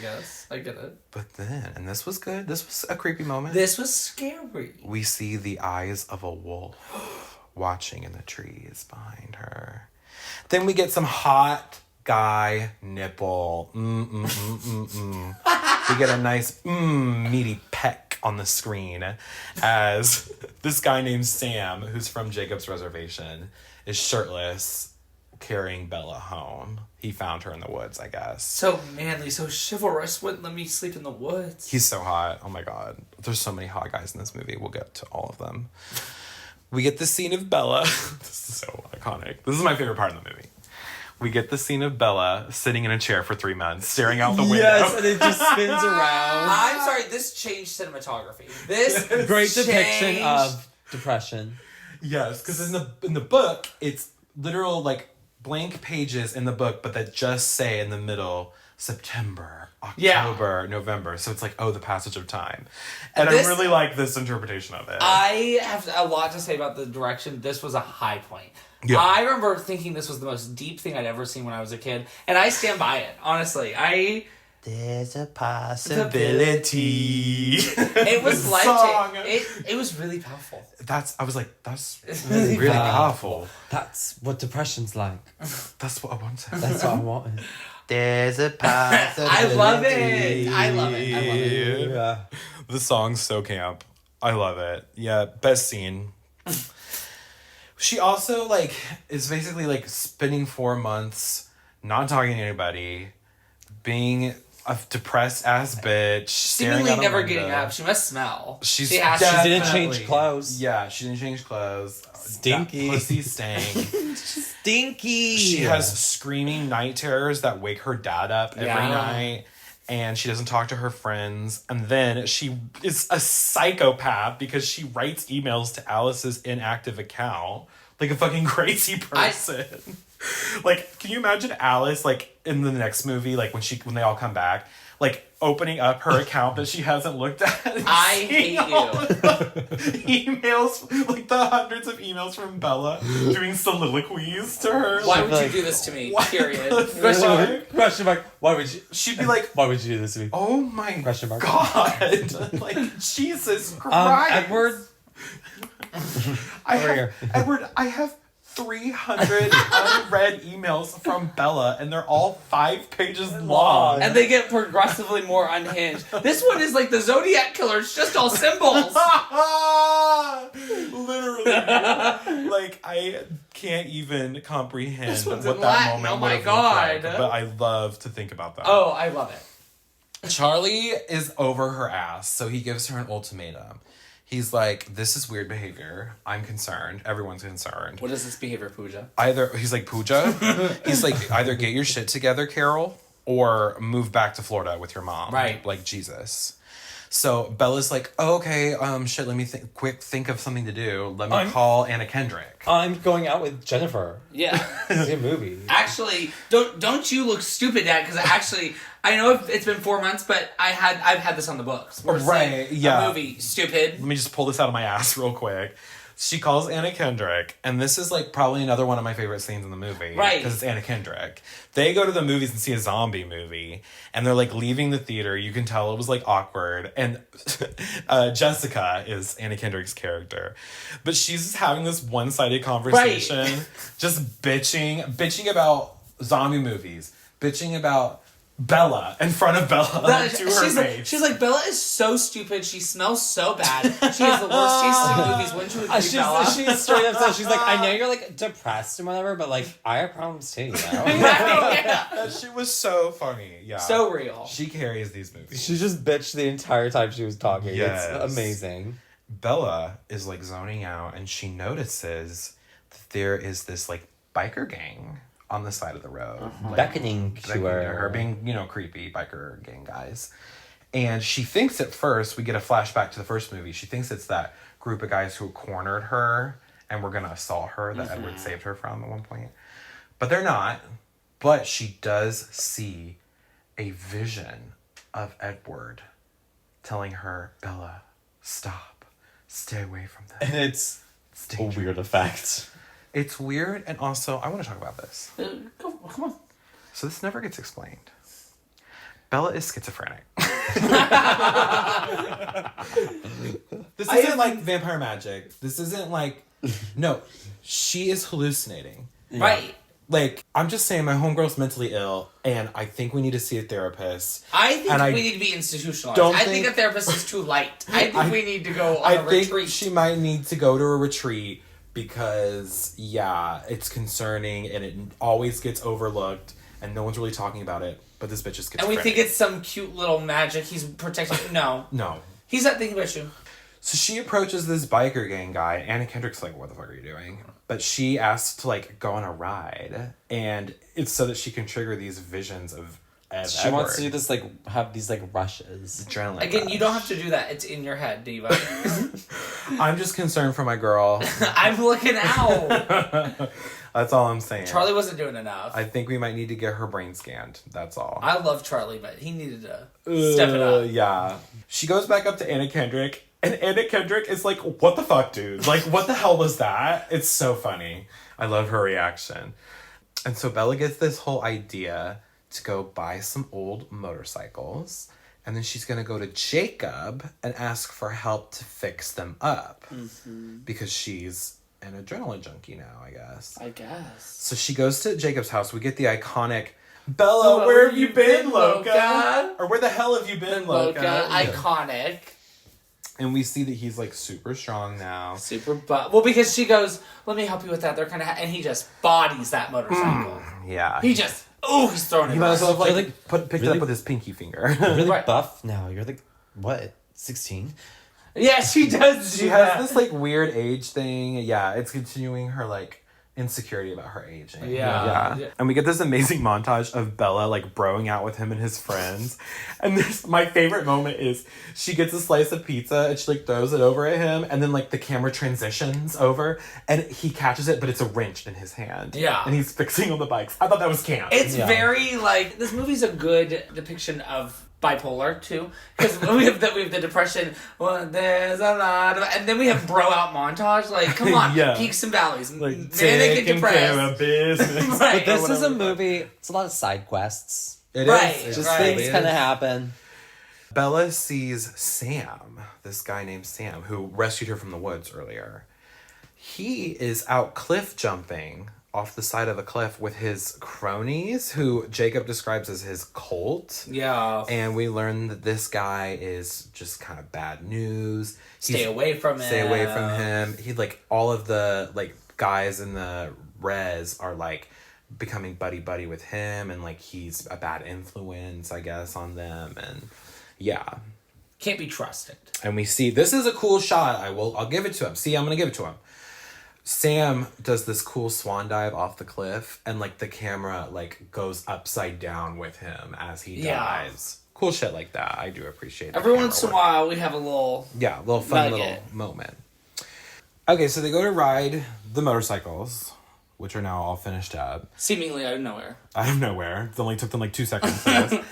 F: get it.
D: But then, and this was good, this was a creepy moment.
F: This was scary.
D: We see the eyes of a wolf watching in the trees behind her. Then we get some hot guy nipple. We get a nice meaty peck on the screen as this guy named Sam, who's from Jacob's Reservation, is shirtless carrying Bella home. He found her in the woods, I guess.
F: So manly, so chivalrous, wouldn't let me sleep in the woods.
D: He's so hot. Oh my god. There's so many hot guys in this movie. We'll get to all of them. We get the scene of Bella. This is so iconic. This is my favorite part of the movie. We get the scene of Bella sitting in a chair for 3 months, staring out the window.
E: Yes, and it just spins around.
F: I'm sorry, this changed cinematography. This
E: Great depiction of depression.
D: Yes, because in the book, it's literal, like, blank pages in the book, but that just say in the middle, September, October, November. So it's like, oh, the passage of time. And I really like this interpretation of it.
F: I have a lot to say about the direction. This was a high point.
D: Yeah.
F: I remember thinking this was the most deep thing I'd ever seen when I was a kid. And I stand by it, honestly.
D: There's a possibility.
F: It was life-changing. It was really powerful.
D: I was like, that's really powerful.
E: That's what depression's like.
D: That's what I wanted.
E: That's what I wanted.
D: There's a possibility.
F: I love it.
E: Yeah.
D: The song's so camp. I love it. Yeah, best scene. She also, like, is basically, like, spending 4 months not talking to anybody, being a depressed ass bitch,
F: seemingly never getting up. She must smell.
D: She
E: didn't change clothes.
D: Yeah, she didn't change clothes.
E: Stinky.
D: That pussy stank.
E: Stinky.
D: She has screaming night terrors that wake her dad up every night. And she doesn't talk to her friends. And then she is a psychopath because she writes emails to Alice's inactive account. Like a fucking crazy person. Like, can you imagine Alice, like, in the next movie, like, when they all come back, like, opening up her account that she hasn't looked at?
F: I hate you.
D: Emails, like, the hundreds of emails from Bella doing soliloquies to her.
F: Why would you do this to me? Period.
E: Question mark. Why would you?
D: She'd be like,
E: why would you do this to me?
D: Oh my
E: Question mark.
D: God. Like, Jesus Christ.
E: Edward.
D: Edward, I have 300 unread emails from Bella, and they're all 5 pages long.
F: And they get progressively more unhinged. This one is like the Zodiac Killer. It's just all symbols.
D: Literally. Like, I can't even comprehend what that
F: Latin.
D: moment
F: Oh my
D: would have
F: God.
D: looked like, but I love to think about that.
F: Oh, I love it.
D: Charlie is over her ass, so he gives her an ultimatum. He's like, this is weird behavior. I'm concerned. Everyone's concerned.
F: What is this behavior, Pooja?
D: He's like, Pooja? He's like, either get your shit together, Carol, or move back to Florida with your mom.
F: Right.
D: Like, Jesus. So Bella's like, oh, okay, shit, let me think of something to do. Let me call Anna Kendrick.
E: I'm going out with Jennifer.
F: Yeah.
E: See a movie.
F: Actually, don't you look stupid, Dad? Because actually, I know it's been 4 months, but I've had this on the books.
D: Right, yeah.
F: A movie, stupid.
D: Let me just pull this out of my ass real quick. She calls Anna Kendrick, and this is like probably another one of my favorite scenes in the movie.
F: Right.
D: Because it's Anna Kendrick. They go to the movies and see a zombie movie, and they're like leaving the theater. You can tell it was like awkward. And Jessica is Anna Kendrick's character. But she's just having this one-sided conversation,
F: Right.
D: just bitching about zombie movies, bitching about Bella in front of Bella to her face.
F: She's like, Bella is so stupid. She smells so bad. She has the worst taste in movies. Wouldn't you agree, Bella?
E: She's straight up says, she's like, I know you're like depressed and whatever, but like I have problems too, you know?
F: Yeah.
D: That shit was so funny. Yeah.
F: So real.
D: She carries these movies.
E: She just bitched the entire time she was talking.
D: Yes.
E: It's amazing.
D: Bella is like zoning out, and she notices that there is this like biker gang on the side of the road. Like,
E: Beckoning to
D: her, being, creepy biker gang guys. And she thinks at first, we get a flashback to the first movie, she thinks it's that group of guys who cornered her and were going to assault her that Edward saved her from at one point. But they're not. But she does see a vision of Edward telling her, Bella, stop. Stay away from them.
E: And it's a
D: dangerous.
E: weird effect.
D: It's weird, and also, I want to talk about this.
F: Come on.
D: So this never gets explained. Bella is schizophrenic. This isn't like vampire magic. This isn't like... No, she is hallucinating.
F: Right.
D: Like, I'm just saying my homegirl's mentally ill, and I think we need to see a therapist.
F: I think
D: And
F: we need to be institutionalized.
D: don't
F: I think
D: think-
F: a therapist is too light. I think we need to go on a
D: think
F: retreat.
D: she might need to go to a retreat because, yeah, it's concerning, and it always gets overlooked, and no one's really talking about it, but this bitch is schizophrenic.
F: And we think it's some cute little magic. He's protecting... No.
D: No.
F: He's not thinking about you.
D: So she approaches this biker gang guy. Anna Kendrick's like, what the fuck are you doing? But she asks to, like, go on a ride. And it's so that she can trigger these visions of
E: She wants to do this, like, have these, like, rushes.
D: Adrenaline
F: Again,
D: rush.
F: you don't have to do that. It's in your head, Diva.
D: I'm just concerned for my girl.
F: I'm looking out.
D: That's all I'm saying.
F: Charlie wasn't doing enough.
D: I think we might need to get her brain scanned. That's all.
F: I love Charlie, but he needed to step it up.
D: Yeah. She goes back up to Anna Kendrick, and Anna Kendrick is like, what the fuck, dude? Like, what the hell was that? It's so funny. I love her reaction. And so Bella gets this whole idea to go buy some old motorcycles, and then she's going to go to Jacob and ask for help to fix them up. Mm-hmm. Because she's an adrenaline junkie now, I guess.
F: I guess.
D: So she goes to Jacob's house. We get the iconic, Bella, where have you been, Loca? Or where the hell have you been, Loca?
F: Loca. Iconic.
D: And we see that he's, like, super strong now.
F: Super butt. Well, because she goes, let me help you with that. They're kind of... and he just bodies that motorcycle.
D: Yeah.
F: He just... Oh, he's throwing it.
D: He might as well have,
E: You're,
D: picked it up with his pinky finger.
E: Really
F: Right.
E: buff now. You're like, what, 16?
F: Yeah, she does
D: She
F: do
D: has
F: that.
D: this, like, weird age thing. Yeah, it's continuing her, like, insecurity about her aging.
F: Yeah.
D: And we get this amazing montage of Bella, like, broing out with him and his friends. And my favorite moment is she gets a slice of pizza and she, like, throws it over at him. And then, like, the camera transitions over and he catches it, but it's a wrench in his hand.
F: Yeah.
D: And he's fixing on the bikes. I thought that was camp.
F: It's very, like... This movie's a good depiction of bipolar, too. Because we have the depression. Well, there's a lot of... And then we have bro out montage. Like, come on.
D: Yeah.
F: Peaks and valleys.
D: like,
F: Man, they get
D: taking care
F: depressed.
D: of business.
F: Right.
E: But this is a movie, it's a lot of side quests.
D: It
F: Right.
D: is.
E: Just
F: Right.
E: things kind of happen.
D: Bella sees Sam, this guy named Sam, who rescued her from the woods earlier. He is out cliff jumping off the side of a cliff with his cronies, who Jacob describes as his cult.
F: Yeah.
D: And we learn that this guy is just kind of bad news.
F: Stay away from him.
D: Stay away from him. He, like, all of the, like, guys in the res are, like, becoming buddy-buddy with him, and, like, he's a bad influence, I guess, on them, and yeah.
F: Can't be trusted.
D: And we see, this is a cool shot. I'll give it to him. See, I'm going to give it to him. Sam does this cool swan dive off the cliff, and, like, the camera, like, goes upside down with him as he dives. Cool shit like that. I do appreciate it.
F: Every once in a while, we have a little...
D: Yeah, a little fun
F: nugget.
D: little moment. Okay, so they go to ride the motorcycles, which are now all finished up.
F: Seemingly out of nowhere.
D: Out of nowhere. It only took them like 2 seconds, I guess.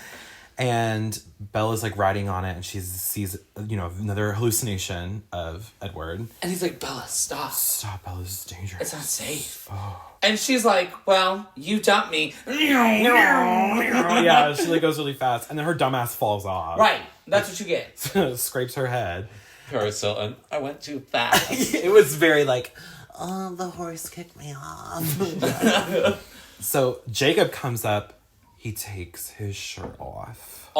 D: And Bella's like riding on it, and she sees, you know, another hallucination of Edward.
F: And he's like, Bella, stop.
D: Stop, Bella, this is dangerous.
F: It's unsafe.
D: Oh.
F: And she's like, well, you dumped me.
D: Yeah, she like goes really fast, and then her dumbass falls off.
F: Right. That's what you get.
D: Scrapes her head.
E: Paris Hilton, I went too fast.
D: It was very like, oh, the horse kicked me off. So Jacob comes up. He takes his shirt off.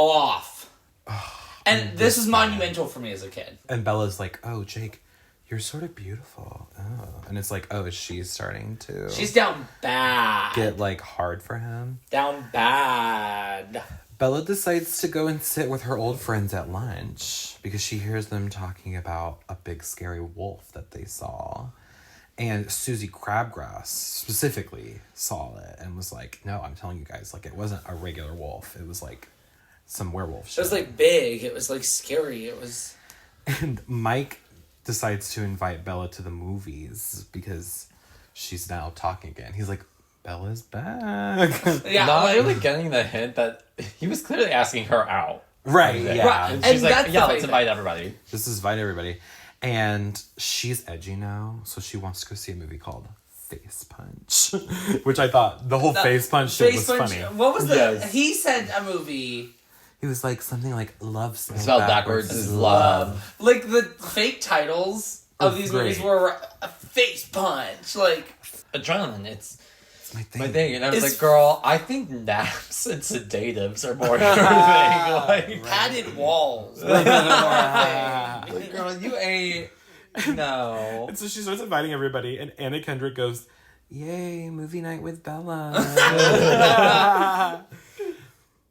F: And this is monumental for me as a kid.
D: And Bella's like, oh, Jake, you're sort of beautiful. Oh. And it's like, oh, she's starting to...
F: She's down bad.
D: Get, like, hard for him.
F: Down bad.
D: Bella decides to go and sit with her old friends at lunch because she hears them talking about a big scary wolf that they saw. And Susie Crabgrass specifically saw it and was like, no, I'm telling you guys, like, it wasn't a regular wolf. It was, like, some werewolf shit.
F: It was, like, big. It was, like, scary. It was...
D: And Mike decides to invite Bella to the movies because she's now talking again. He's like, Bella's back.
F: Yeah,
E: Not
F: like,
E: really getting the hint that he was clearly asking her out.
D: Right, yeah.
F: Right.
E: And she's
F: And that's
E: like,
F: the
E: yeah,
F: funny
E: let's invite everybody.
D: Just invite everybody. And she's edgy now, so she wants to go see a movie called Face Punch. Which I thought the whole Face Punch shit was funny.
F: What was the...
E: Yes.
F: He said a movie...
D: He was like something like love
E: Spelled backwards is love.
F: Like, the fake titles of these movies
D: great.
F: were a face punch. Like...
E: Adrenaline, it's
D: my thing.
E: my thing. And I was
F: It's-
E: like, girl, I think naps and sedatives are more your thing. Like,
F: Padded walls.
E: like, girl, you ain't... No.
D: And so she starts inviting everybody, and Anna Kendrick goes, yay, movie night with Bella.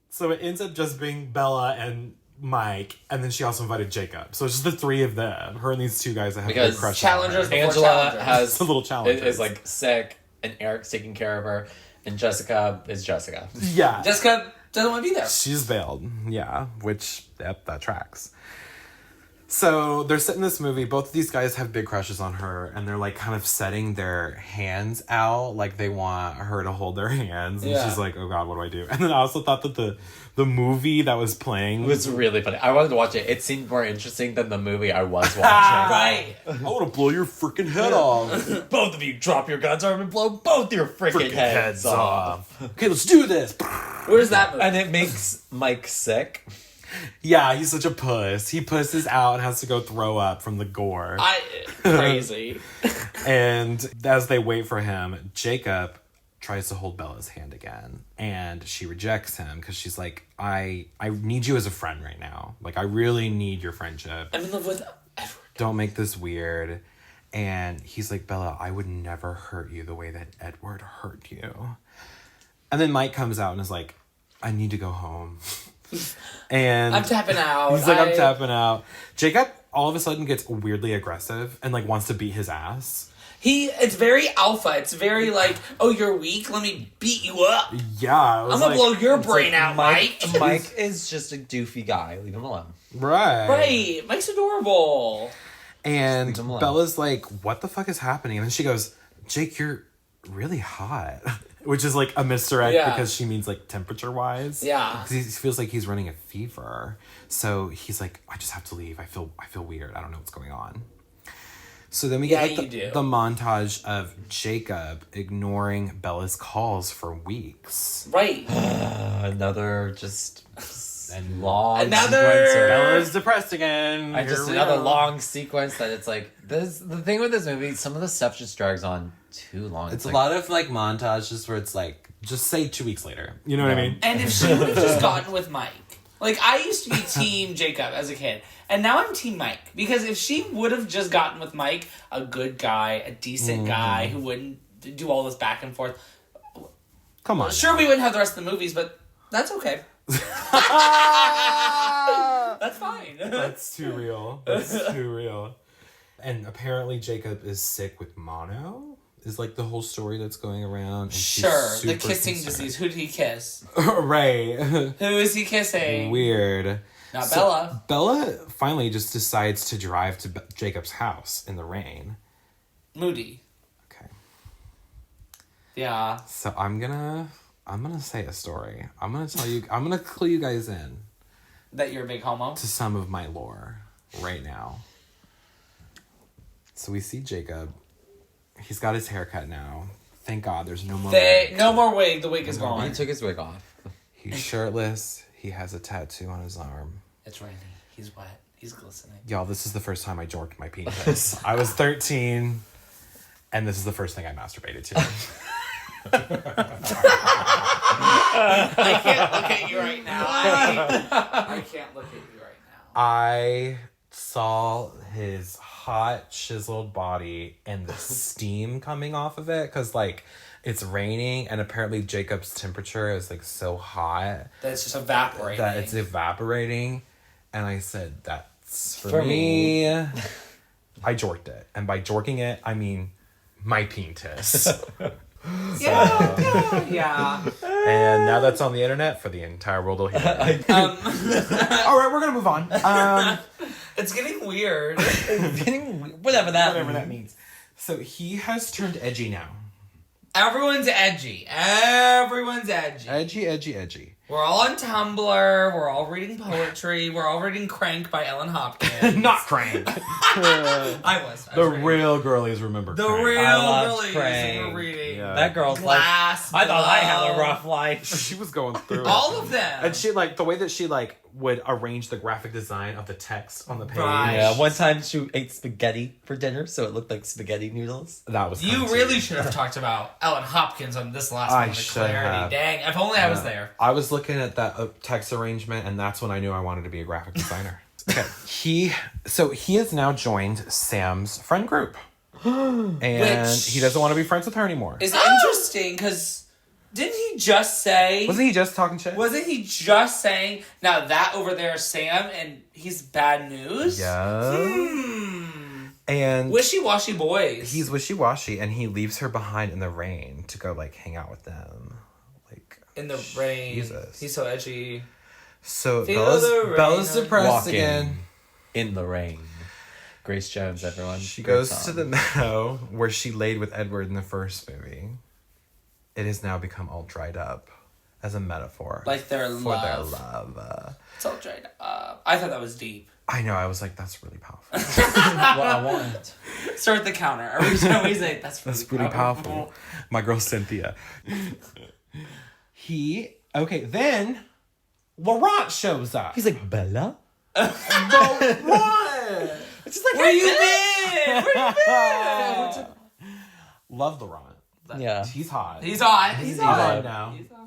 D: So it ends up just being Bella and Mike, and then she also invited Jacob. So it's just the three of them, her and these two guys that have a
E: Because
D: big crush
F: challengers-
D: on her.
F: Before
E: Angela
F: challengers.
E: has
D: A little challengers.
E: is like sick, and Eric's taking care of her, and Jessica is Jessica.
D: Yeah.
F: Jessica doesn't want to be there.
D: She's veiled, yeah, which, yep, that tracks. So they're sitting in this movie. Both of these guys have big crushes on her, and they're like kind of setting their hands out, like they want her to hold their hands. And
F: Yeah.
D: she's like, "Oh God, what do I do?" And then I also thought that the movie that was playing
E: It was really funny. I wanted to watch it. It seemed more interesting than the movie I was watching.
F: Right.
D: I want to blow your freaking head off.
E: Both of you drop your guns, or I'm gonna blow both your freaking heads off.
D: Okay, let's do this.
F: Where's that movie?
E: And it makes Mike sick.
D: Yeah, he's such a puss. He pusses out and has to go throw up from the gore.
F: Crazy.
D: And as they wait for him, Jacob tries to hold Bella's hand again, and she rejects him because she's like, I need you as a friend right now. Like, I really need your friendship.
F: I'm in love with Edward.
D: Don't make this weird. And he's like, Bella, I would never hurt you the way that Edward hurt you. And then Mike comes out and is like, I need to go home. And
F: I'm tapping out.
D: he's like, I'm tapping out. Jacob all of a sudden gets weirdly aggressive and like wants to beat his ass.
F: It's very alpha. It's very like, oh, you're weak? Let me beat you up.
D: Yeah.
F: I'm gonna blow your brain out, Mike.
E: Mike is just a doofy guy. Leave him alone.
D: Right.
F: Right. Mike's adorable.
D: And
E: Leave him alone.
D: Bella's like, what the fuck is happening? And then she goes, Jake, you're really hot. Which is like a misdirect
F: Yeah.
D: because she means like temperature wise.
F: Yeah.
D: Because he feels like he's running a fever. So he's like, I just have to leave. I feel weird. I don't know what's going on. So then we
F: Yeah,
D: get like,
F: you do.
D: the montage of Jacob ignoring Bella's calls for weeks.
F: Right.
E: Another just long
F: Another-
E: sequence of-
D: Bella's depressed again.
E: I just
D: Here we
E: another
D: go.
E: long sequence that it's like this. The thing with this movie, some of the stuff just drags on too long.
D: It's a
E: like,
D: lot of like montages where it's like, just say 2 weeks later. You know what I mean?
F: And if she would have just gotten with Mike, like I used to be team Jacob as a kid, and now I'm team Mike because if she would have just gotten with Mike, a good guy, a decent guy who wouldn't do all this back and forth,
D: Come on.
F: sure we wouldn't have the rest of the movies, but that's okay. That's fine.
D: That's too real. That's too real. And apparently Jacob is sick with mono. is like the whole story that's going around. And she's
F: Sure, the
D: super
F: kissing
D: concerned.
F: disease. Who did he kiss?
D: Right.
F: Who is he kissing?
D: Weird.
F: Not Bella.
D: Bella finally just decides to drive to Jacob's house in the rain.
F: Moody.
D: Okay.
F: Yeah.
D: So I'm gonna say a story. I'm gonna clue you guys in
F: That you're a big homo?
D: to some of my lore right now. So we see Jacob. He's got his haircut now. Thank God there's no more wig.
F: No more wig. The wig is
E: He
F: gone.
E: took his wig off.
D: He's shirtless. He has a tattoo on his arm.
F: It's raining. He's wet. He's glistening.
D: Y'all, this is the first time I jorked my penis. I was 13, and this is the first thing I masturbated to.
F: I can't look at you right now. I can't look at you right now.
D: I saw his hot, chiseled body and the steam coming off of it, because, like, it's raining, and apparently Jacob's temperature is, like, so hot
F: That's just evaporating.
D: that it's evaporating. And I said, that's for me. I jorked it. And by jorking it, I mean my penis.
F: Yeah.
D: And now that's on the internet for the entire world to hear. All right, we're going to move on.
F: It's getting weird.
E: Whatever that
D: means. So he has turned edgy now.
F: Everyone's edgy. Everyone's edgy.
D: Edgy.
F: We're all on Tumblr. We're all reading poetry. We're all reading Crank by Ellen Hopkins.
D: Not Crank.
F: I was
D: The
F: reading.
D: real girlies remember
F: The
D: Crank.
F: real
E: I loved
F: girlies
E: Crank.
F: were reading.
D: Yeah.
E: That girl's
F: Glass
E: life. I thought I had a
F: Blow.
E: rough life.
D: She was going through it.
F: All of them.
D: And she, like, the way that she, like, would arrange the graphic design of the text on the page.
F: Right.
E: Yeah, one time she ate spaghetti for dinner, so it looked like spaghetti noodles.
D: That was
F: You
D: fun, too.
F: really should have talked about Ellen Hopkins on this last
D: I
F: one. The
D: should
F: clarity.
D: have.
F: Dang. If only I was there.
D: I was looking at that text arrangement, and that's when I knew I wanted to be a graphic designer. Okay. He has now joined Sam's friend group. And
F: Which
D: he doesn't want to be friends with her anymore.
F: It's interesting because didn't he just say...
D: Wasn't he just talking shit?
F: Wasn't he just saying, now that over there is Sam and he's bad news?
D: Yeah. And
F: Wishy-washy boys.
D: he's wishy-washy, and he leaves her behind in the rain to go, like, hang out with them. Like,
F: in the rain.
D: Jesus.
F: He's so edgy.
D: So
F: Feel the rain
D: Bella's
F: on-
D: depressed
E: Walking
D: again.
E: in the rain. Grace Jones, everyone.
D: She
E: Great
D: goes
E: song.
D: to the meadow where she laid with Edward in the first movie. It has now become all dried up as a metaphor.
F: Like their
D: for
F: love.
D: their love.
F: It's all dried up. I thought that was deep.
D: I know, I was like, that's really powerful.
E: What I want.
F: Start the counter. Every time we say, that's
D: Really powerful. My girl Cynthia. Then Laurent shows up.
E: He's like, Bella?
D: Laurent!
E: It's just like,
F: Where you been? Where you been?
D: Love Laurent.
E: Yeah.
D: He's hot.
F: He's on. He's
D: He's
F: on.
D: on now.
F: He's on.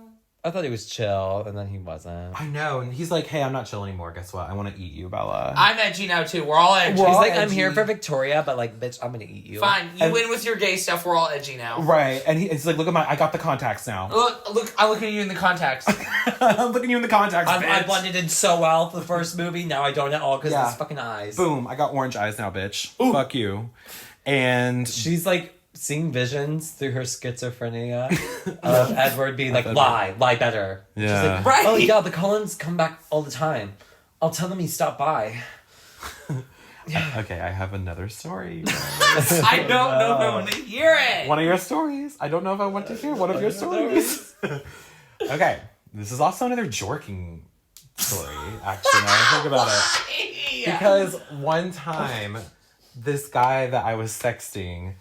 E: I thought he was chill, and then he wasn't.
D: I know, and he's like, hey, I'm not chill anymore. Guess what? I want to eat you, Bella.
F: I'm edgy now too. We're all edgy.
E: He's
D: all
E: like, I'm
D: edgy.
E: here for Victoria, but like, bitch, I'm gonna eat you.
F: Fine. You
D: And-
F: win with your gay stuff. We're all edgy now.
D: Right, and he's like, look at I got the contacts now.
F: Look. I'm looking at you in the contacts.
D: I'm looking you in the contacts,
E: I
D: bitch.
E: blended in so well for the first movie. Now I don't at all because
D: Yeah.
E: of his fucking eyes.
D: Boom, I got orange eyes now, bitch. Fuck you. And
E: She's like seeing visions through her schizophrenia of Edward being like, lie better.
D: Yeah.
E: She's like,
F: Right.
E: oh yeah, the Cullens come back all the time. I'll tell them he stopped by.
D: okay, I have another story.
F: I don't know if I want to hear it.
D: One of your stories. I don't know if I want to hear one of your stories. Okay, this is also another jorking story, actually, now I think about it. Because one time, this guy that I was sexting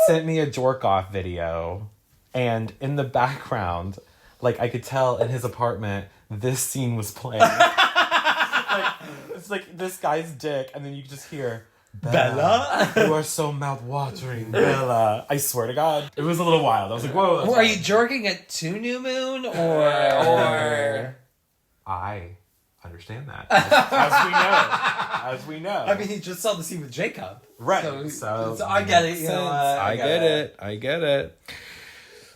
D: sent me a jerk off video, and in the background, like, I could tell in his apartment, this scene was playing. It's like this guy's dick, and then you just hear, Bella? You are so mouth-watering, Bella. I swear to God. It was a little wild. I was like, whoa. that's
E: Or are
D: wild.
E: you jerking at 2 New Moon or
D: I understand that. As we know.
E: I mean, he just saw the scene with Jacob.
D: Right.
E: So I get it. You know,
D: I get it.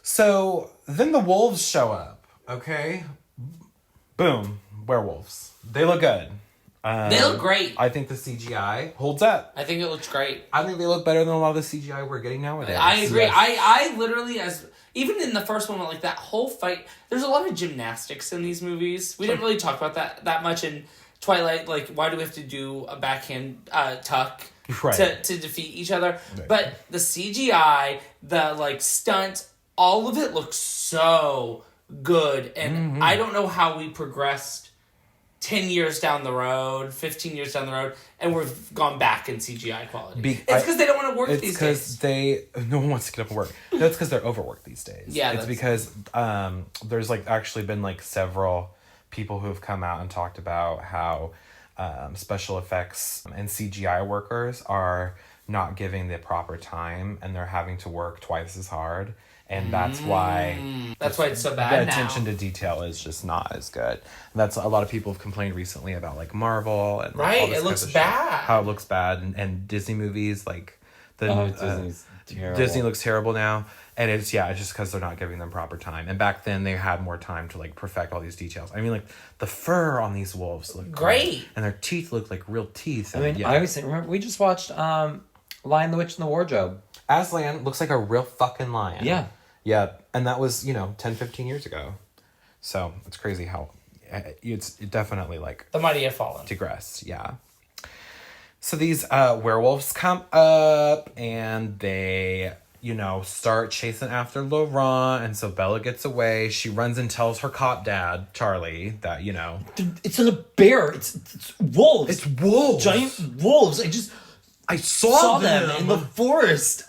D: So then the wolves show up. Okay. Boom. Werewolves. They look good.
F: They look great.
D: I think the CGI holds up.
F: I think it looks great.
D: I think they look better than a lot of the CGI we're getting nowadays.
F: I agree.
D: Yes.
F: I literally, even in the first one, like that whole fight, there's a lot of gymnastics in these movies. We didn't really talk about that much in Twilight. Like, why do we have to do a backhand tuck to defeat each other? Right. But the CGI, the like stunts, all of it looks so good. And I don't know how we progressed 10 years down the road, 15 years down the road, and we've gone back in CGI quality. It's because they don't want to work these days.
D: It's because no one wants to get up and work. That's because they're overworked these days.
F: Yeah,
D: it's because there's like actually been like several people who have come out and talked about how special effects and CGI workers are not giving the proper time, and they're having to work twice as hard. And that's why
F: it's so bad.
D: The attention to detail is just not as good. And that's a lot of people have complained recently about like Marvel and like, all this
F: it looks
D: kind of
F: bad.
D: Shit, how it looks bad, and Disney movies like
E: Disney's terrible.
D: Disney looks terrible now, and it's just because they're not giving them proper time. And back then they had more time to like perfect all these details. I mean, like the fur on these wolves look great, and their teeth look like real teeth.
E: I mean, I always think, remember we just watched Lion, the Witch, and the Wardrobe.
D: Aslan looks like a real fucking lion.
E: Yeah.
D: Yeah, and that was, 10, 15 years ago. So, it's crazy how it's definitely like...
F: The mighty have fallen.
D: Digress, yeah. So these werewolves come up and they, start chasing after Laurent, and so Bella gets away. She runs and tells her cop dad, Charlie, that,
E: It's not a bear, it's wolves.
D: It's wolves.
E: Giant wolves. I saw them in the forest.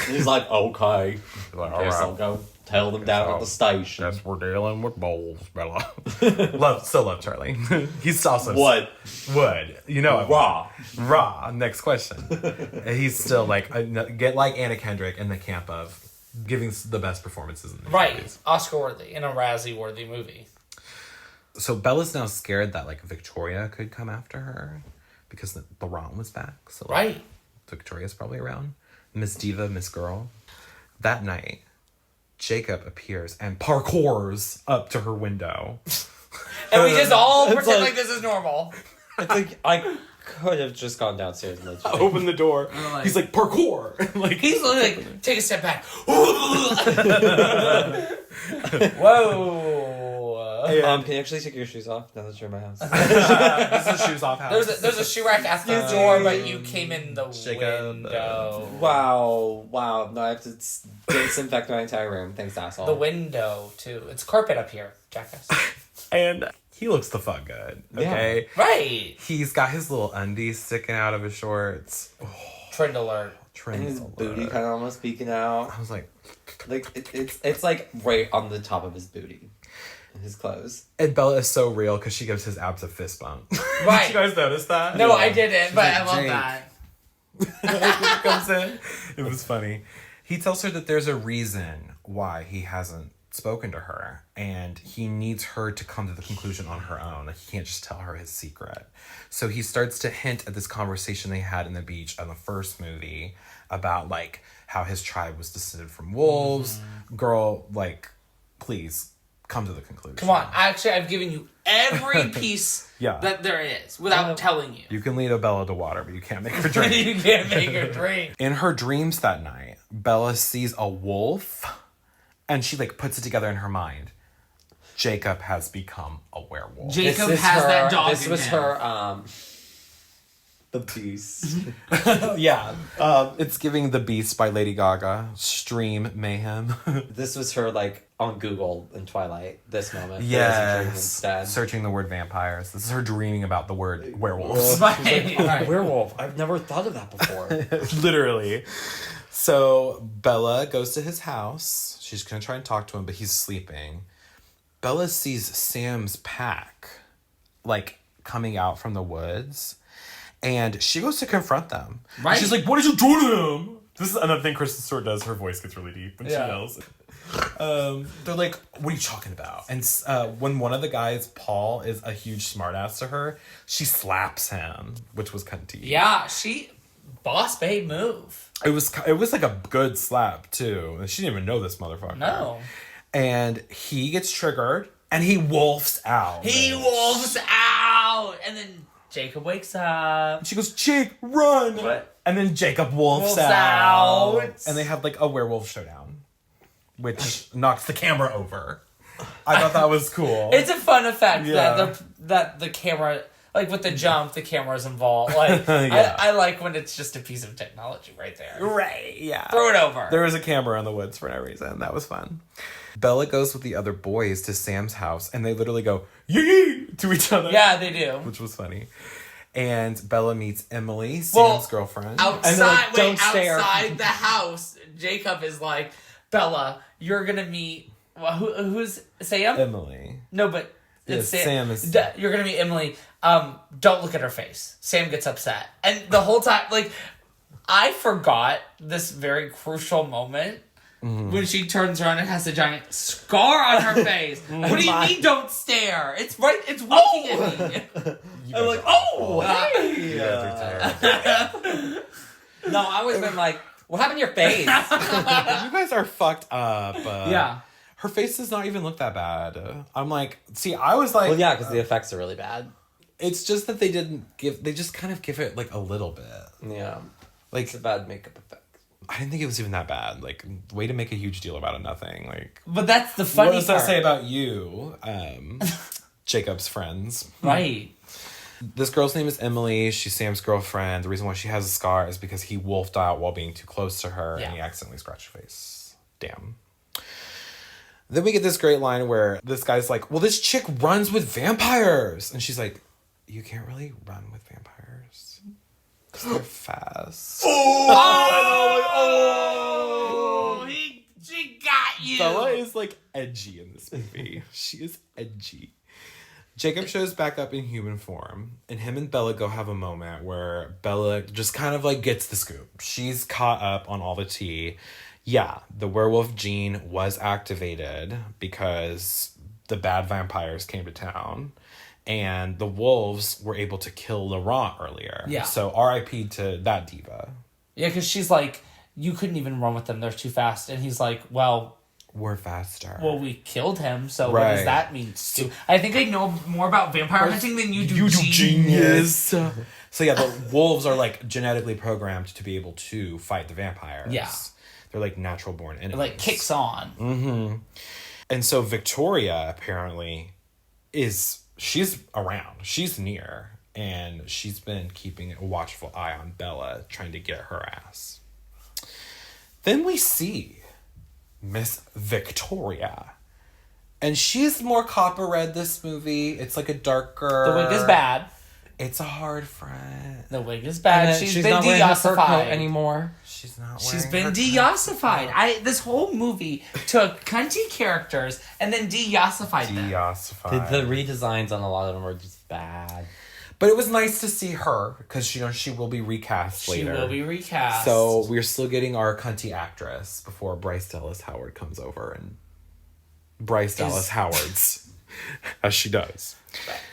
E: He's like, okay.
D: Like,
E: guess I'll go tell them down at the station.
D: Guess we're dealing with wolves, Bella. Still love Charlie. He's also...
E: Would.
D: Raw. Next question. He's still like, get like Anna Kendrick in the camp of giving the best performances in the movies.
F: Oscar-worthy, in a Razzie-worthy movie.
D: So Bella's now scared that like Victoria could come after her because Laurent was back. So like, Victoria's probably around. Miss Diva, Miss Girl. That night, Jacob appears and parkours up to her window.
F: And we just all pretend like this is normal.
E: It's like, I could have just gone downstairs and let you
D: open the door. He's like, parkour.
F: He's like, take a step back.
E: Whoa. Can you actually take your shoes off now that you're in my house?
D: This is a shoes off house.
F: There's a shoe rack at the door, but you came in the window.
E: Wow. No, I have to disinfect my entire room. Thanks, asshole.
F: The window, too. It's carpet up here, jackass.
D: And he looks the fuck good, okay?
F: Yeah. Right.
D: He's got his little undies sticking out of his shorts. Oh,
F: trend alert.
E: And his booty kind of almost peeking out.
D: I was like
E: it's like right on the top of his booty. His clothes.
D: And Bella is so real because she gives his abs a fist bump.
F: Right.
D: Did you guys notice that?
F: No, I didn't, but I love that.
D: Comes in. It was funny. He tells her that there's a reason why he hasn't spoken to her, and he needs her to come to the conclusion on her own. Like, he can't just tell her his secret. So he starts to hint at this conversation they had in the beach on the first movie about like how his tribe was descended from wolves. Mm-hmm. Girl, like, please come to the conclusion.
F: Come on. Actually, I've given you every piece that there is without telling you.
D: You can lead a Bella to water, but you can't make her drink.
F: You can't make her drink.
D: In her dreams that night, Bella sees a wolf, and she like puts it together in her mind. Jacob has become a werewolf.
F: Jacob has that dog.
E: This was her The Beast.
D: Yeah. It's giving The Beast by Lady Gaga. Stream mayhem.
E: This was her, like, on Google in Twilight, this moment.
D: Yes. Searching the word vampires. This is her dreaming about the word werewolves.
E: Like, werewolf. I've never thought of that before.
D: Literally. So Bella goes to his house. She's going to try and talk to him, but he's sleeping. Bella sees Sam's pack, like, coming out from the woods. And she goes to confront them. Right. And she's like, what did you do to them? This is another thing Kristen Stewart does. Her voice gets really deep when she yells. They're like, what are you talking about? And when one of the guys, Paul, is a huge smartass to her, she slaps him, which was cunty.
F: Yeah, boss babe move.
D: It was like a good slap, too. She didn't even know this motherfucker.
F: No.
D: And he gets triggered. And he wolfs out.
F: He wolfs out! And then Jacob wakes up.
D: She goes, Jake, run!
F: What?
D: And then Jacob wolfs
F: out.
D: And they have like a werewolf showdown, which knocks the camera over. I thought that was cool.
F: It's a fun effect
D: Yeah.
F: that the camera, like with the jump, the camera's involved. Like
D: Yeah.
F: I like when it's just a piece of technology right there.
D: Right, yeah.
F: Throw it over.
D: There was a camera in the woods for no reason. That was fun. Bella goes with the other boys to Sam's house, and they literally go, yee to each other.
F: Yeah, they do.
D: Which was funny. And Bella meets Emily, Sam's girlfriend.
F: Outside,
E: "Don't stare."
F: outside the house, Jacob is like, Bella, you're gonna meet, well, who's Sam?
D: Emily.
F: No, but
D: Yes, Sam is...
F: You're gonna meet Emily. Don't look at her face. Sam gets upset, and the whole time, like, I forgot this very crucial moment. When she turns around and has a giant scar on her face. What do you mean don't stare? It's right, it's winking at me. I'm like,
D: You guys are terrible.
E: No, I would have been like, what happened to your face?
D: You guys are fucked up.
F: yeah.
D: Her face does not even look that bad. I'm like, see, I was like...
E: Well, yeah, because the effects are really bad.
D: It's just that they just kind of give it like a little bit.
E: Yeah.
D: Like,
E: It's a bad makeup effect.
D: I didn't think it was even that bad. Like, way to make a huge deal out of nothing. Like,
F: But that's the funny
D: what does that
F: part.
D: say about you, Jacob's friends?
F: Right.
D: This girl's name is Emily. She's Sam's girlfriend. The reason why she has a scar is because he wolfed out while being too close to her, and he accidentally scratched her face. Damn. Then we get this great line where this guy's like, well, this chick runs with vampires. And she's like, you can't really run with vampires. Because they're fast.
F: Oh, she got you.
D: Bella is like edgy in this movie. She is edgy. Jacob shows back up in human form, and him and Bella go have a moment where Bella just kind of like gets the scoop. She's caught up on all the tea. Yeah, the werewolf gene was activated because the bad vampires came to town, and the wolves were able to kill Laurent earlier.
F: Yeah.
D: So R.I.P. to that diva.
F: Yeah, because she's like, you couldn't even run with them. They're too fast. And he's like, well,
D: We're faster.
F: we killed him. So what
D: Right.
F: does that mean? I think I know more about vampire hunting than you do.
D: You do genius. So yeah, the wolves are like genetically programmed to be able to fight the vampires.
F: Yeah.
D: They're like natural born enemies.
F: It like kicks on.
D: Mm-hmm. And so Victoria apparently she's around. She's near. And she's been keeping a watchful eye on Bella, trying to get her ass. Then we see Miss Victoria. And she's more copper red this movie. It's like a darker...
F: The wig is bad.
D: It's a hard front.
F: The wig is bad. She's been
E: not wearing her fur coat
F: de-ossified
E: anymore.
D: She's not
F: She's
D: wearing
F: been
D: her
F: de-ossified. This whole movie took cunty characters and then de-ossified them.
D: de-ossified.
E: The redesigns on a lot of them were just bad.
D: But it was nice to see her because she will be recast
F: She
D: later.
F: will be recast.
D: So we're still getting our cunty actress before Bryce Dallas Howard comes over and Bryce Dallas Howard's as she does.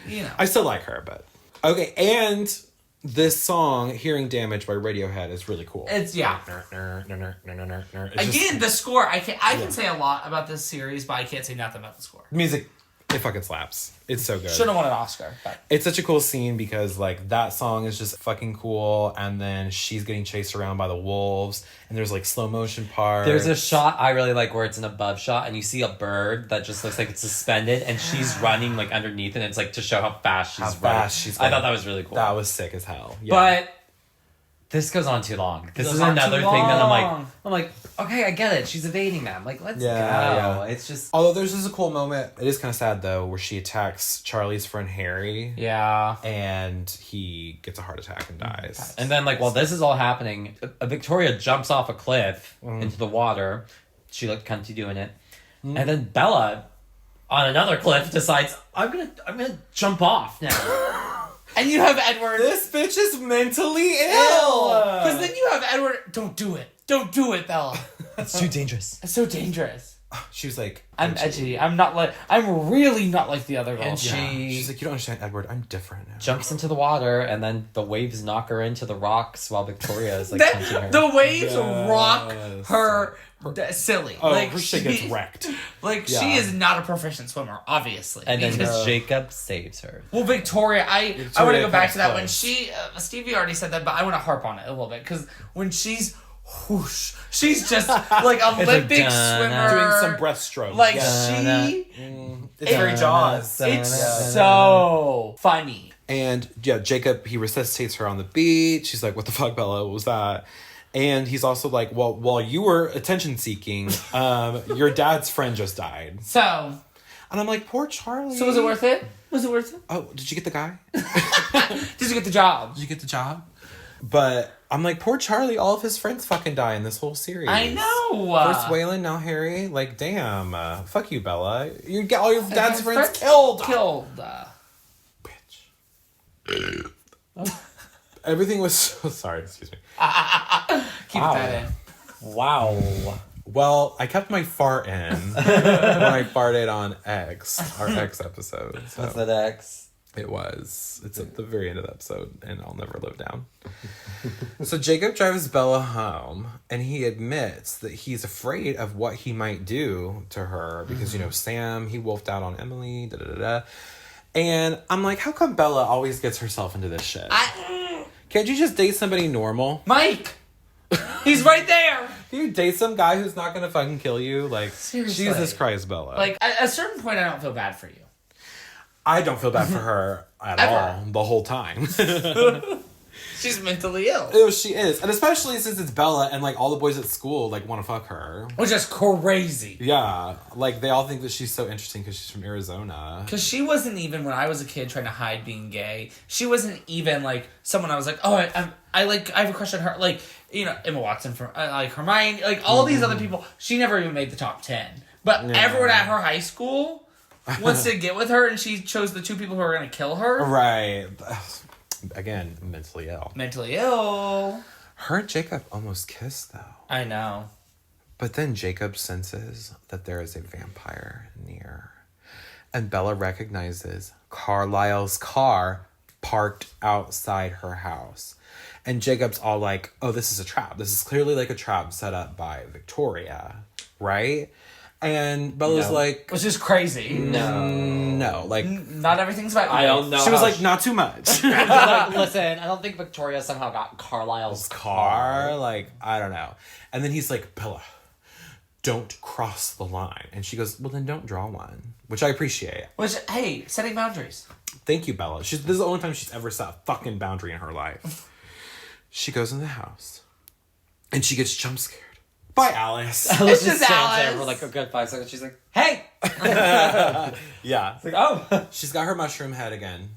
F: you know.
D: I still like her, but okay. And this song, "Hearing Damage" by Radiohead, is really cool.
F: It's yeah.
D: It's
F: Again, the score. I can say a lot about this series, but I can't say nothing about the score.
D: music. It fucking slaps. It's so good.
F: Should have won an Oscar. But.
D: It's such a cool scene because like that song is just fucking cool, and then she's getting chased around by the wolves, and there's like slow motion parts.
E: There's a shot I really like where it's an above shot and you see a bird that just looks like it's suspended and she's running like underneath and it's like to show how fast she's running. I thought that was really cool.
D: That was sick as hell. Yeah.
E: But this goes on too long. This is another thing that I'm like, okay, I get it. She's evading them. Like, let's go.
D: Yeah.
E: It's just...
D: Although there's just a cool moment. It is kind of sad though, where she attacks Charlie's friend Harry.
F: Yeah.
D: And he gets a heart attack and dies.
E: And then like while this is all happening, Victoria jumps off a cliff into the water. She looked cunty doing it. And then Bella on another cliff decides, I'm gonna jump off now.
F: And you have Edward.
D: This bitch is mentally ill.
F: Because then you have Edward. Don't do it. Don't do it, Bella.
E: It's too dangerous.
F: It's so dangerous.
D: She was like,
F: I'm edgy. I'm really not like the other girls.
E: And
D: she's like, you don't understand, Edward. I'm different now.
E: jumps into the water, and then the waves knock her into the rocks while Victoria is like punching her.
F: The waves rock her silly.
D: Oh,
F: like,
D: her shit gets wrecked.
F: Like, she is not a proficient swimmer, obviously.
E: And then Jacob saves her.
F: Well, Victoria, I want to go back to that when
D: close.
F: she, Stevie already said that, but I want to harp on it a little bit, because when she's whoosh, she's just like Olympic swimmer.
D: Doing some breaststroke.
F: Like,
D: It's very Jaws.
F: It's so funny.
D: And yeah, Jacob, he resuscitates her on the beach. He's like, what the fuck, Bella? What was that? And he's also like, well, while you were attention seeking, your dad's friend just died.
F: So.
D: And I'm like, poor Charlie.
F: So was it worth it? Was it worth it?
D: Oh, did you get the guy?
F: Did you get the job?
D: Did you get the job? But I'm like, poor Charlie, all of his friends fucking die in this whole series.
F: I know.
D: First Waylon, now Harry. Like, damn. Fuck you, Bella. You get all your dad's friends killed. Bitch. Everything was so... Sorry, excuse me.
F: Keep that in.
E: Wow.
D: Well, I kept my fart in when I farted on X, our X episode. So.
E: Was that X?
D: It was. It's at the very end of the episode, and I'll never live down. So Jacob drives Bella home, and he admits that he's afraid of what he might do to her because, you know, Sam, he wolfed out on Emily, da-da-da-da. And I'm like, how come Bella always gets herself into this shit? Can't you just date somebody normal?
F: Mike! He's right there!
D: Can you date some guy who's not gonna fucking kill you? Like,
F: seriously.
D: Jesus Christ, Bella.
F: Like, at a certain point, I don't feel bad for you.
D: I don't feel bad for her at all the whole time.
F: She's mentally ill.
D: Oh, she is. And especially since it's Bella and, like, all the boys at school, like, want to fuck her.
F: Which is crazy.
D: Yeah. Like, they all think that she's so interesting because she's from Arizona.
F: Because she wasn't even, when I was a kid trying to hide being gay, she wasn't even, like, someone I was like, oh, I have a crush on her. Like, you know, Emma Watson from, like, Hermione, like, all these other people. She never even made the top 10. But everyone at her high school wants to get with her, and she chose the two people who are going to kill her.
D: Right. Again, mentally ill.
F: Mentally ill.
D: Her and Jacob almost kissed, though.
F: I know.
D: But then Jacob senses that there is a vampire near. And Bella recognizes Carlisle's car parked outside her house. And Jacob's all like, oh, this is a trap. This is clearly like a trap set up by Victoria, right? And Bella's like...
F: Which is crazy.
D: No, like...
F: Not everything's about you.
E: I don't know.
D: She was like, not too much.
E: Like, listen, I don't think Victoria somehow got Carlisle's
D: car. Like, I don't know. And then he's like, Bella, don't cross the line. And she goes, well, then don't draw one. Which I appreciate.
F: Which, hey, setting boundaries.
D: Thank you, Bella. This is the only time she's ever set a fucking boundary in her life. She goes in the house. And she gets jump scared. By Alice.
E: Alice
F: just
E: just stands
F: Alice.
E: there for like a good 5 seconds. She's like, hey!
D: Yeah.
E: It's like, oh.
D: She's got her mushroom head again.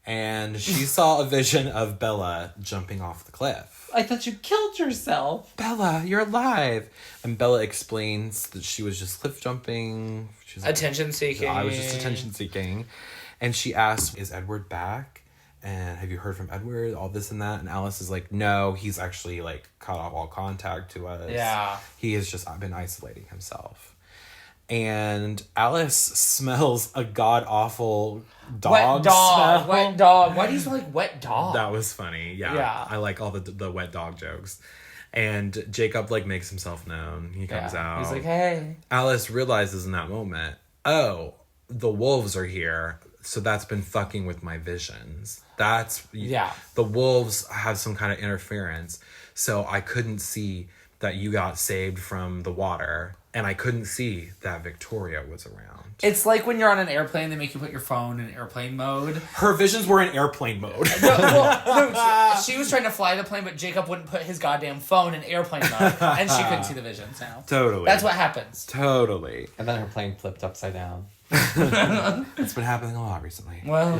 D: And she saw a vision of Bella jumping off the cliff.
E: I thought you killed yourself.
D: Bella, you're alive. And Bella explains that she was just cliff jumping. She's like,
F: Attention seeking.
D: I was just attention seeking. And she asks, is Edward back? And have you heard from Edward? All this and that. And Alice is like, no, he's actually like cut off all contact to us.
F: Yeah.
D: He has just been isolating himself. And Alice smells a god-awful dog smell.
F: Wet dog. Why do you smell like wet dog?
D: That was funny. Yeah. I like all the wet dog jokes. And Jacob like makes himself known. He comes out.
F: He's like, hey.
D: Alice realizes in that moment, oh, the wolves are here. So that's been fucking with my visions. The wolves have some kind of interference. So I couldn't see that you got saved from the water. And I couldn't see that Victoria was around.
F: It's like when you're on an airplane, they make you put your phone in airplane mode.
D: Her visions were in airplane mode.
F: No, she was trying to fly the plane, but Jacob wouldn't put his goddamn phone in airplane mode. And she couldn't see the visions now.
D: Totally.
F: That's what happens.
D: Totally.
E: And then her plane flipped upside down.
D: It's been happening a lot recently.
F: Well,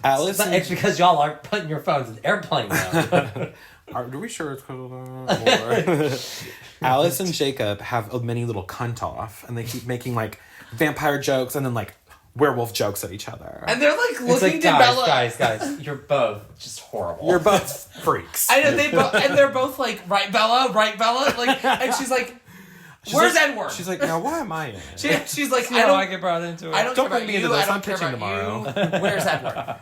D: Alice,
E: It's because y'all aren't putting your phones in airplane mode.
D: are we sure it's because of that? Or... Alice and Jacob have a mini little cunt off, and they keep making like vampire jokes and then like werewolf jokes at each other.
F: and they're like looking
E: It's like,
F: to
E: guys,
F: Bella.
E: guys, you're both just horrible.
D: You're both freaks.
F: I know and they're both like, right, Bella, like, and she's like, Where's Edward?
D: She's like, now why am I in it?
F: She's like,
E: I get brought into it.
F: I don't
D: Don't
F: care
D: bring me
F: about
D: into
F: you.
D: this.
F: I
D: I'm
F: don't care
D: pitching
F: about you. Where's Edward?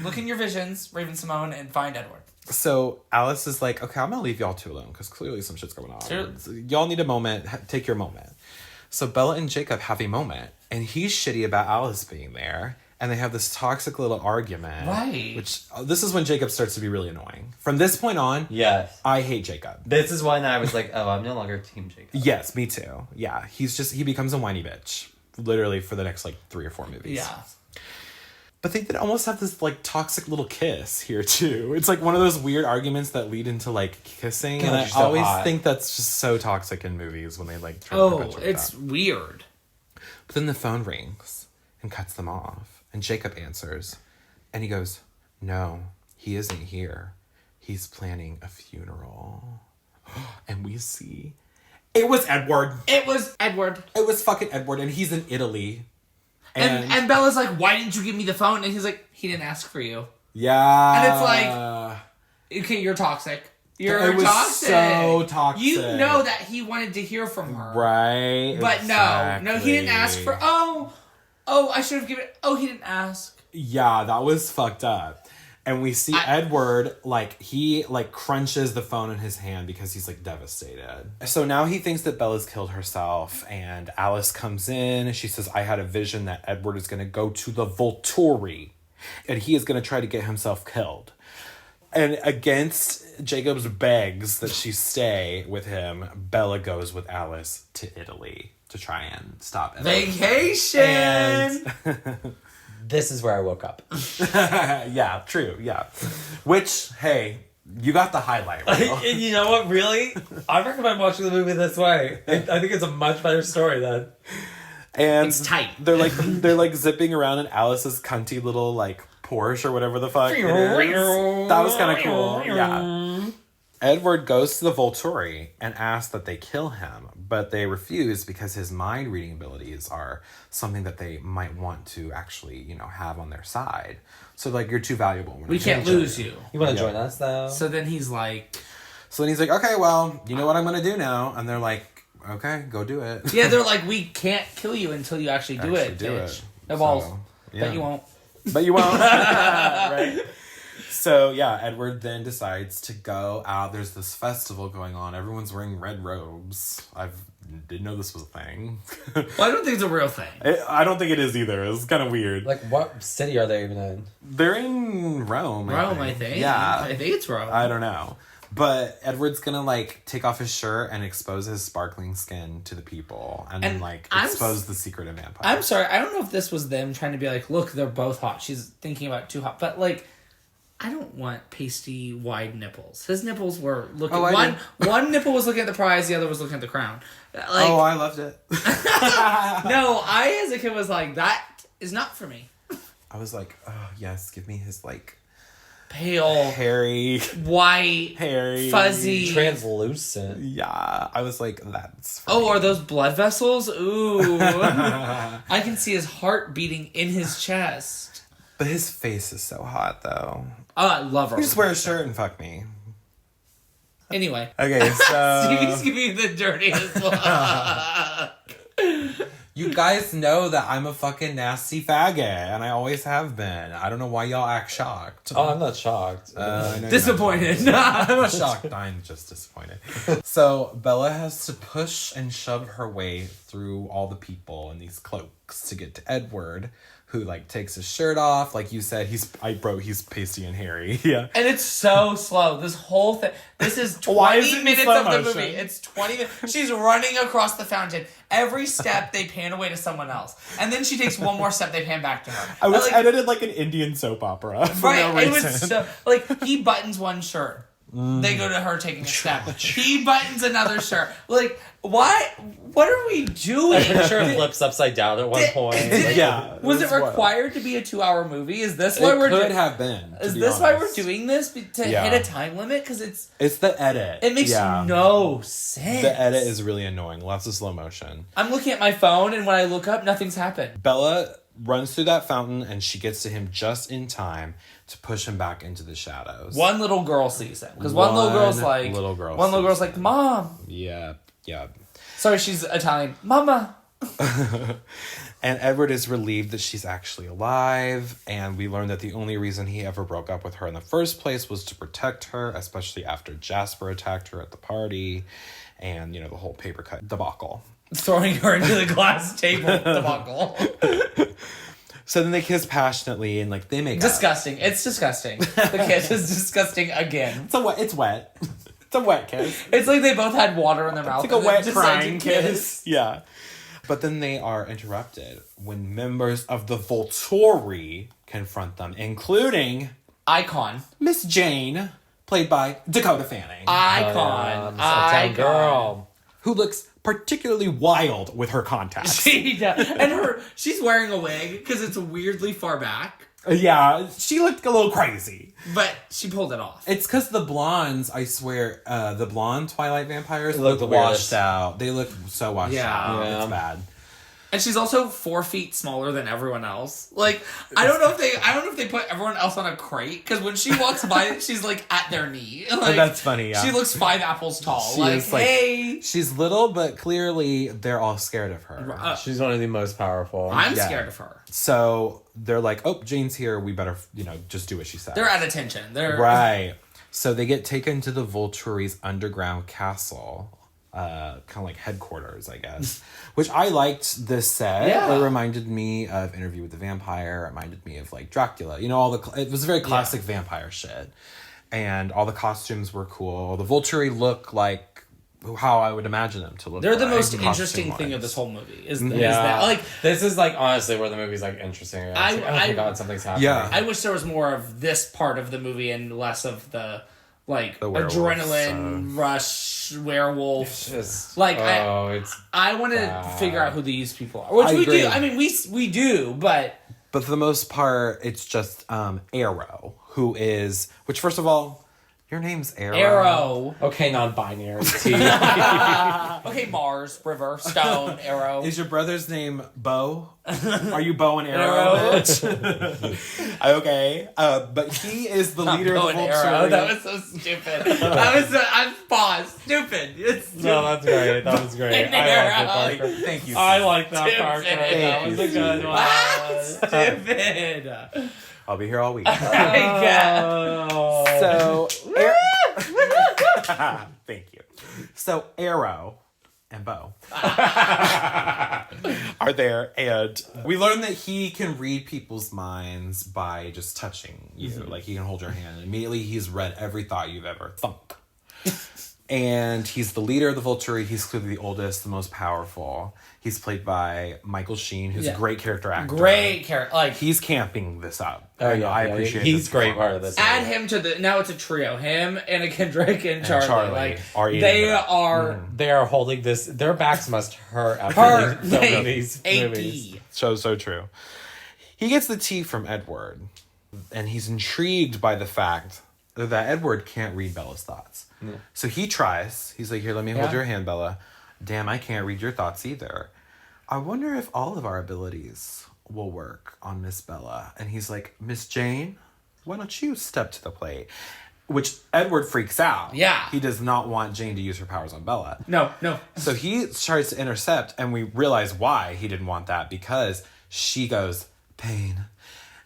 F: Look in your visions, Raven Simone, and find Edward.
D: So Alice is like, okay, I'm gonna leave y'all two alone because clearly some shit's going on.
F: Sure.
D: Y'all need a moment. Take your moment. So Bella and Jacob have a moment, and he's shitty about Alice being there, and they have this toxic little argument.
F: Right.
D: Which this is when Jacob starts to be really annoying. From this point on,
E: Yes.
D: I hate Jacob.
E: This is when I was like, oh, I'm no longer Team Jacob.
D: Yes, me too. Yeah, he becomes a whiny bitch, literally for the next like 3 or 4 movies.
F: Yeah.
D: But they did almost have this like toxic little kiss here too. It's like one of those weird arguments that lead into like kissing,
E: God,
D: and I
E: you're so
D: always
E: hot.
D: think that's just so toxic in movies when they like try to
F: Oh,
D: perpetuate
F: it's
D: that.
F: weird.
D: But then the phone rings and cuts them off, and Jacob answers, and he goes, "No, he isn't here. He's planning a funeral." And we see it was Edward.
F: It was Edward.
D: It was fucking Edward, and he's in Italy.
F: And Bella's like, why didn't you give me the phone? And he's like, he didn't ask for you.
D: Yeah.
F: And it's like, okay, you're toxic. You're
D: It was
F: toxic.
D: so toxic.
F: You know that he wanted to hear from her.
D: Right.
F: But no, he didn't ask for, I should have given, he didn't ask.
D: Yeah, that was fucked up. And we see Edward, like, he, like, crunches the phone in his hand because he's, like, devastated. So now he thinks that Bella's killed herself, and Alice comes in, and she says, I had a vision that Edward is going to go to the Volturi, and he is going to try to get himself killed. And against Jacob's begs that she stay with him, Bella goes with Alice to Italy to try and stop Edward.
F: Vacation!
D: And...
E: This is where I woke up.
D: Yeah, true, yeah. Which, hey, you got the highlight reel.
E: And you know what, really? I recommend watching the movie this way. I think it's a much better story then.
D: And
F: It's tight.
D: They're like zipping around in Alice's cunty little like Porsche or whatever the fuck it is. That was kind of cool. Yeah. Edward goes to the Volturi and asks that they kill him, but they refuse because his mind reading abilities are something that they might want to actually, you know, have on their side. So like, you're too valuable.
F: We can't lose you.
E: You want to join us, though?
F: So then he's like...
D: So then he's like, okay, well, you know what I'm going to do now? And they're like, okay, go do it.
F: Yeah, they're like, we can't kill you until you actually do it, bitch. Well,
D: yeah.
F: but you won't.
D: But you won't. Right? So, yeah, Edward then decides to go out. There's this festival going on. Everyone's wearing red robes. Didn't know this was a thing.
F: Well, I don't think it's a real thing.
D: I don't think it is either. It's kind of weird.
E: Like, what city are they even in?
D: They're in Rome,
F: I think.
D: Yeah.
F: I think it's Rome.
D: I don't know. But Edward's gonna, like, take off his shirt and expose his sparkling skin to the people. And then, like, expose the secret of vampire.
F: I'm sorry. I don't know if this was them trying to be like, look, they're both hot. She's thinking about too hot. But, like... I don't want pasty, wide nipples. His nipples were looking... One nipple was looking at the prize, the other was looking at the crown. Like,
D: I loved it.
F: No, I, as a kid, was like, that is not for me.
D: I was like, oh, yes, give me his, like...
F: Pale...
D: hairy...
F: white...
D: hairy...
F: fuzzy...
E: Translucent.
D: Yeah, I was like, that's...
F: Oh, are those blood vessels? Ooh. I can see his heart beating in his chest.
D: But his face is so hot, though.
F: Oh, I love her.
D: You just wear a shirt and fuck me.
F: Anyway.
D: Okay, so...
F: Stevie's giving me the dirtiest look.
D: You guys know that I'm a fucking nasty faggot, and I always have been. I don't know why y'all act shocked.
E: Oh, I'm not shocked.
D: I know
F: Disappointed.
D: I'm not shocked. I'm just disappointed. So Bella has to push and shove her way through all the people in these cloaks to get to Edward, who like takes his shirt off. Like you said, he's pasty and hairy. Yeah.
F: And it's so slow. This whole thing. This is
D: Why is
F: 20
D: it in
F: minutes
D: slow
F: of the
D: motion?
F: movie. It's 20 minutes. She's running across the fountain. Every step, they pan away to someone else. And then she takes one more step, they pan back to her.
D: I was
F: like,
D: edited like an Indian soap opera for
F: right.
D: no
F: It
D: reason.
F: was so, like, he buttons one shirt. They go to her taking a step. He buttons another shirt. Like, why? What are we doing?
E: Her shirt flips upside down at one point. Like,
D: Yeah.
F: Was it
D: wild.
F: required to be a 2-hour movie? Is this why
D: It
F: we're
D: could
F: doing?
D: have been.
F: Is this why we're doing this to
D: Yeah.
F: hit a time limit? Because
D: It's the edit.
F: it makes no sense.
D: The edit is really annoying. Lots of slow motion.
F: I'm looking at my phone, and when I look up, nothing's happened.
D: Bella runs through that fountain, and she gets to him just in time to push him back into the shadows.
F: One little girl sees him because one little girl's like,
D: little girl
F: one little girl's
D: sees
F: like, Mom.
D: Yeah.
F: Sorry, she's Italian. Mama.
D: And Edward is relieved that she's actually alive, and we learn that the only reason he ever broke up with her in the first place was to protect her, especially after Jasper attacked her at the party, and, the whole paper cut debacle.
F: Throwing her into the glass table debacle.
D: So then they kiss passionately, and, they make
F: Disgusting.
D: up.
F: It's disgusting. The kiss is disgusting again.
D: It's wet. It's a wet kiss.
F: It's like they both had water in their mouth.
D: It's like a wet crying
F: to kiss.
D: Yeah. But then they are interrupted when members of the Volturi confront them, including
F: Icon.
D: Miss Jane, played by Dakota Fanning.
F: Icon.
E: Icon. Girl.
D: Who looks particularly wild with her contacts.
F: She does. And she's wearing a wig because it's weirdly far back.
D: Yeah, she looked a little crazy.
F: But she pulled it off.
D: It's because the blondes, I swear, the blonde Twilight vampires
E: look
D: look
E: the
D: washed
E: weirdest.
D: out. They look so washed out.
E: Yeah.
D: It's bad.
F: And she's also 4 feet smaller than everyone else. I don't know if they put everyone else on a crate, because when she walks by, she's at their knee.
D: That's funny, yeah.
F: She looks 5 apples tall.
D: She is,
F: hey.
D: She's little, but clearly they're all scared of her.
E: She's one of the most powerful.
F: I'm scared of her.
D: So they're like, oh, Jane's here. We better, just do what she says.
F: They're at attention.
D: Right. So they get taken to the Volturi's underground castle. Kind of like headquarters, I guess. Which I liked this set.
F: Yeah.
D: It reminded me of Interview with the Vampire. It reminded me of Dracula. It was very classic vampire shit. And all the costumes were cool. The Volturi look like how I would imagine them to look.
F: They're the
D: like,
F: most interesting
D: costume-wise.
F: thing of this whole movie. Is
E: Yeah.
F: that
E: this is honestly where the movie's interesting.
F: I-
E: oh my god, something's happening.
D: Yeah.
F: I wish there was more of this part of the movie and less of the
D: werewolves,
F: adrenaline rush werewolf.
E: Just,
F: I want to
E: bad.
F: figure out who these people are, which
D: I
F: we
D: agree.
F: do. I mean, we do, but
D: But for the most part, it's just Arrow, which first of all, your name's Arrow.
F: Arrow.
E: Okay, non-binary. T.
F: Okay, Mars, River, Stone, Arrow.
D: Is your brother's name Bo? Are you Bo and Arrow? bitch? Okay. But he is the leader of the
F: Arrow.
D: Volturi.
F: That was so stupid. I'm paused. Stupid. It's stupid.
E: No, that's great. That was great.
F: And
E: I
F: Arrow.
E: like it, Parker.
D: Thank you.
E: I like that,
F: Stupid.
E: Parker. That was a good one.
F: Stupid.
D: I'll be here all week.
F: I guess.
E: Oh.
D: So, thank you. So, Arrow and Bo are there, and we learn that he can read people's minds by just touching you. He can hold your hand, and immediately he's read every thought you've ever thunk. And he's the leader of the Volturi. He's clearly the oldest, the most powerful. He's played by Michael Sheen, who's a great character actor.
F: Great character.
D: He's camping this up.
E: Oh, yeah,
D: I appreciate
E: he's
D: this
E: great part of
D: performance.
E: this.
F: Add him to the. Now it's a trio. Him, Anna Kendrick, and Charlie.
D: are eating
F: They
D: it up.
F: are
E: They are holding this. Their backs must hurt after filming these
F: AD.
E: movies.
D: So true. He gets the tea from Edward, and he's intrigued by the fact that Edward can't read Bella's thoughts. So he tries. He's like, here, let me hold your hand, Bella. Damn, I can't read your thoughts either. I wonder if all of our abilities will work on Miss Bella. And he's like, Miss Jane, why don't you step to the plate? Which Edward freaks out.
F: Yeah.
D: He does not want Jane to use her powers on Bella.
F: no.
D: So he tries to intercept, and we realize why he didn't want that, because she goes, pain.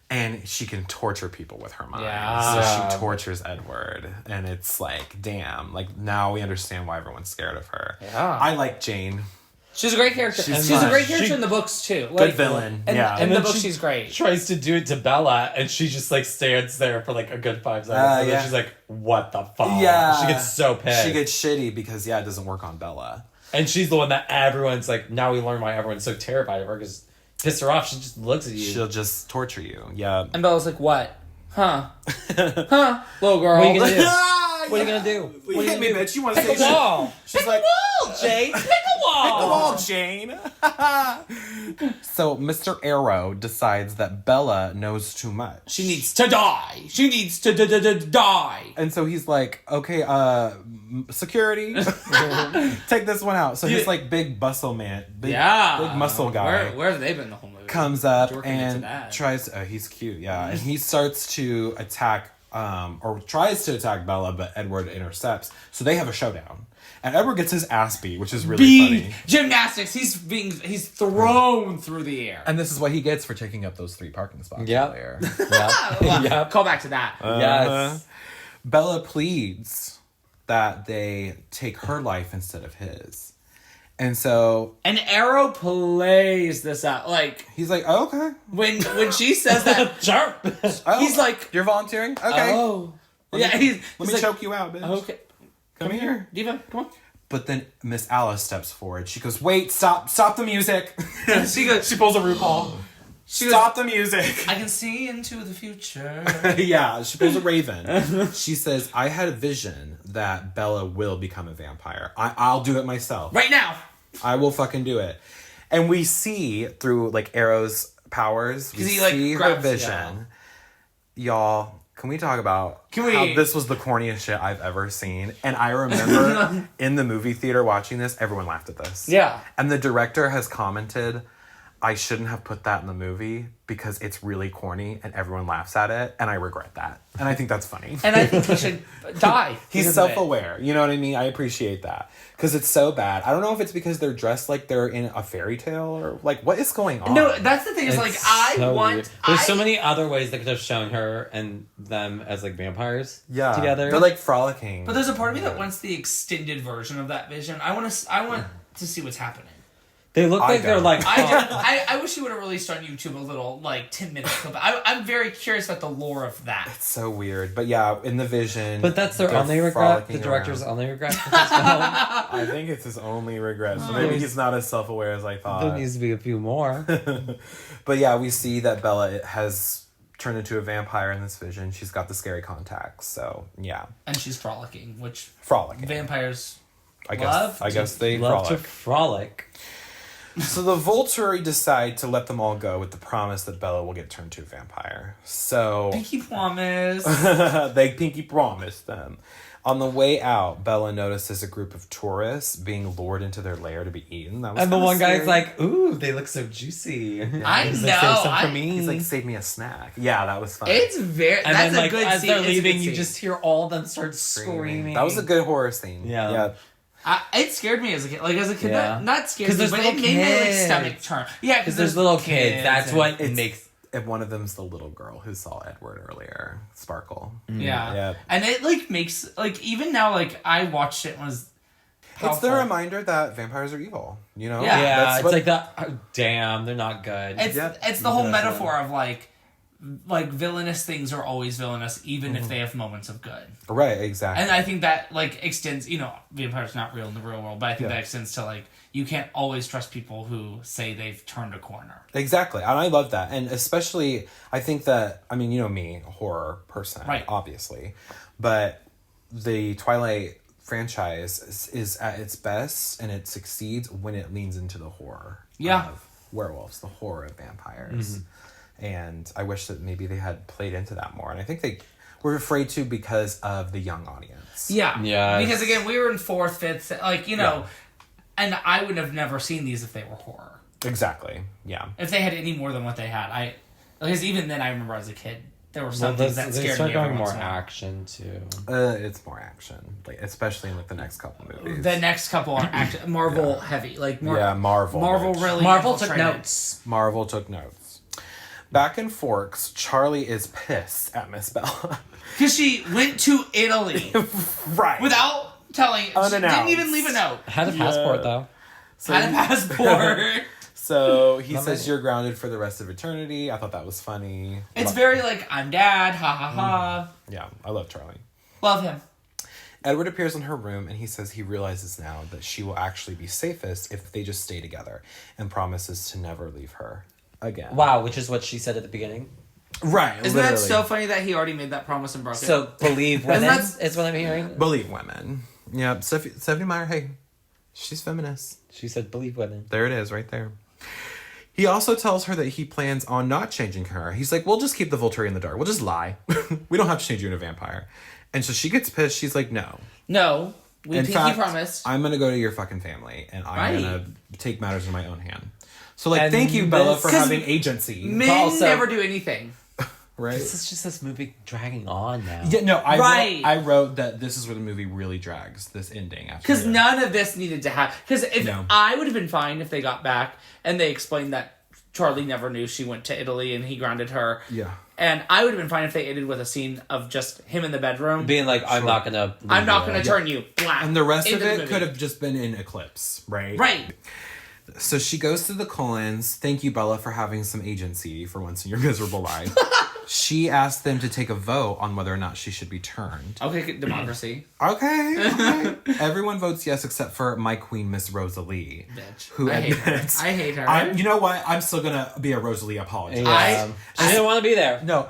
D: And she can torture people with her mind.
F: Yeah.
D: So she tortures Edward. And it's damn. Now we understand why everyone's scared of her.
F: Yeah.
D: I like Jane.
F: She's a great character.
D: She's
F: She's a
D: fun.
F: grein character in the books too.
D: Good villain.
F: And,
D: Yeah.
F: In the
E: then
F: book,
E: she
F: she's great.
E: Tries to do it to Bella, and she just stands there for a good 5 seconds. And then she's like, "What the fuck?"
D: Yeah.
E: She gets so pissed.
D: She gets shitty because, it doesn't work on Bella.
E: and she's the one that everyone's now we learn why everyone's so terrified of her because pissed her off. She just looks at you.
D: She'll just torture you. Yeah.
F: And Bella's like, "What? Huh? Huh? Little girl.
E: What are you gonna do? What are you gonna do?
D: You
E: What are
D: hit me,
E: gonna do?
D: bitch. You want to
E: Pick
D: say
E: a
D: shit?
E: wall.
D: She's like,
F: wall, Jane. Pick a wall.
D: come on, Jane. So Mr. Arrow decides that Bella knows too much.
F: She needs to die. She needs to die.
D: And so he's like, okay, security, take this one out. So his big muscle man, big muscle guy
F: Where have they been the whole movie?
D: comes up
F: Working into
D: and
F: that.
D: tries. He's cute, yeah, and he starts to attack or tries to attack Bella, but Edward intercepts. So they have a showdown. And Edward gets his ass beat, which is really funny.
F: Gymnastics. He's thrown through the air.
D: And this is what he gets for taking up those 3 parking spots earlier.
E: Yep.
F: Call back to that.
E: Yes.
D: Bella pleads that they take her life instead of his. And so...
F: And Arrow plays this out. Like...
D: He's like, oh, okay.
F: When she says that...
E: Sure.
D: Oh,
F: he's like...
D: You're volunteering? Okay.
F: Oh.
D: Let
F: He's
D: me
F: like,
D: choke you out, bitch.
F: Okay. Come here. Diva, come on.
D: But then Miss Alice steps forward. She goes, wait, stop the music.
F: She
D: pulls a RuPaul. Stop the music.
F: I can see into the future.
D: Yeah, she pulls a Raven. She says, I had a vision that Bella will become a vampire. I'll do it myself.
F: Right now.
D: I will fucking do it. And we see through like Arrow's powers, we see her vision. Y'all, can we talk about how this was the corniest shit I've ever seen? And I remember in the movie theater watching this, everyone laughed at this.
F: Yeah.
D: And the director has commented, I shouldn't have put that in the movie because it's really corny and everyone laughs at it. And I regret that. And I think that's funny.
F: And I think he should die.
D: He's self-aware. You know what I mean? I appreciate that. Because it's so bad. I don't know if it's because they're dressed like they're in a fairy tale or like what is going on.
F: No, that's the thing is like
E: weird. There's so many other ways they could have shown her and them as like vampires together.
D: They're like frolicking.
F: But there's a part of me that wants the extended version of that vision. I want to see what's happening.
E: They look like they're like...
F: I wish you would have released on YouTube a little, like, 10-minute clip. I'm very curious about the lore of that.
D: It's so weird. But yeah, in the vision...
E: But that's their only regret? The director's only regret for this film?
D: I think it's his only regret. So maybe he's not as self-aware as I thought.
E: There needs to be a few more.
D: But yeah, we see that Bella has turned into a vampire in this vision. She's got the scary contacts, so yeah.
F: And she's frolicking, which... Vampires
D: I guess they
E: love to frolic.
D: So the Volturi decide to let them all go with the promise that Bella will get turned to a vampire. So...
F: Pinky promise.
D: They pinky promise them. On the way out, Bella notices a group of tourists being lured into their lair to be eaten. That was
E: and the one
D: scary.
E: guy's like, ooh, they look so juicy.
F: I
E: He's
F: know.
E: Like, save some for me.
D: He's like, save me a snack. Yeah, that was fun.
F: It's very...
E: And
F: that's
E: then,
F: a good
E: as
F: scene.
E: they're leaving, you just hear all of them start screaming.
D: That was a good horror scene.
E: Yeah.
F: It scared me as a kid. Like, as a kid, not scared me,
E: there's
F: but it
E: little
F: made my, like,
E: kids.
F: stomach turn. Yeah,
E: because there's little kids. That's what it makes...
D: And one of them's the little girl who saw Edward earlier, Sparkle.
F: Yeah.
D: Yep.
F: And it, like, makes... Like, even now, like, I watched it and was powerful.
D: It's the reminder that vampires are evil, you know?
F: Yeah.
E: It's like that... Oh, damn, they're not good.
F: It's the whole metaphor of, like, villainous things are always villainous, even if they have moments of good.
D: Right, exactly.
F: And I think that, like, extends... You know, vampires not real in the real world, but I think that extends to, like... You can't always trust people who say they've turned a corner.
D: Exactly. And I love that. And especially, I think that, I mean, you know me, a horror person, obviously. But the Twilight franchise is at its best and it succeeds when it leans into the horror of werewolves, the horror of vampires. And I wish that maybe they had played into that more. And I think they were afraid to because of the young audience.
F: Yeah.
E: Yeah.
F: Because, again, we were in 4th, 5th, like, you know... And I would have never seen these if they were horror.
D: Exactly. Yeah.
F: If they had any more than what they had, because even then I remember as a kid there were some things that scared me.
E: They start going
F: every
E: more
F: once in a while.
E: action too.
D: It's more action, like especially in like the next couple movies.
F: The next couple are action, Marvel heavy, like
D: Marvel.
F: Marvel really.
E: Marvel took
F: infiltrated.
E: notes.
D: Marvel took notes. Back in Forks, Charlie is pissed at Miss Bella
F: because she went to Italy,
D: right?
F: Without telling.
D: Unannounced.
F: She didn't even leave a note.
E: Had a passport though.
D: So
F: had a passport.
D: So he says you're grounded for the rest of eternity. I thought that was funny.
F: It's very like, I'm dad, ha ha ha.
D: Yeah, I love Charlie.
F: Love him.
D: Edward appears in her room and he says he realizes now that she will actually be safest if they just stay together and promises to never leave her again.
E: Wow, which is what she said at the beginning.
D: Right,
F: Isn't that so funny that he already made that promise and broke it?
E: So believe women is what I'm hearing.
D: Believe women. Yeah, Stephenie Meyer, hey, she's feminist.
E: She said believe women.
D: There it is, right there. He also tells her that he plans on not changing her. He's like, we'll just keep the Volturi in the dark. We'll just lie. We don't have to change you into a vampire. And so she gets pissed. She's like, no.
F: No. We pinky promised.
D: I'm going to go to your fucking family. And I'm going to take matters in my own hand. So, like, thank you, Bella, for having agency.
F: Men never do anything.
D: right?
E: This is just this movie dragging on now.
D: Yeah, no,
F: Right.
D: I wrote that this is where the movie really drags, this ending.
F: Because none of this needed to happen. Because if
D: No.
F: I would have been fine if they got back and they explained that Charlie never knew she went to Italy and he grounded her.
D: Yeah.
F: And I would have been fine if they ended with a scene of just him in the bedroom.
E: Being like, I'm not gonna
F: turn you black.
D: And the rest of
F: into the
D: it
F: movie.
D: could have just been in Eclipse, right?
F: Right.
D: So she goes to the Cullens. Thank you, Bella, for having some agency for once in your miserable life. She asked them to take a vote on whether or not she should be turned.
F: Okay, democracy.
D: Okay. Everyone votes yes except for my queen, Miss Rosalie.
F: Bitch.
D: Who
F: I hate her.
D: admits...
F: I hate her.
D: You know what? I'm still going to be a Rosalie apologist.
E: Yeah. She didn't want to be there.
D: No,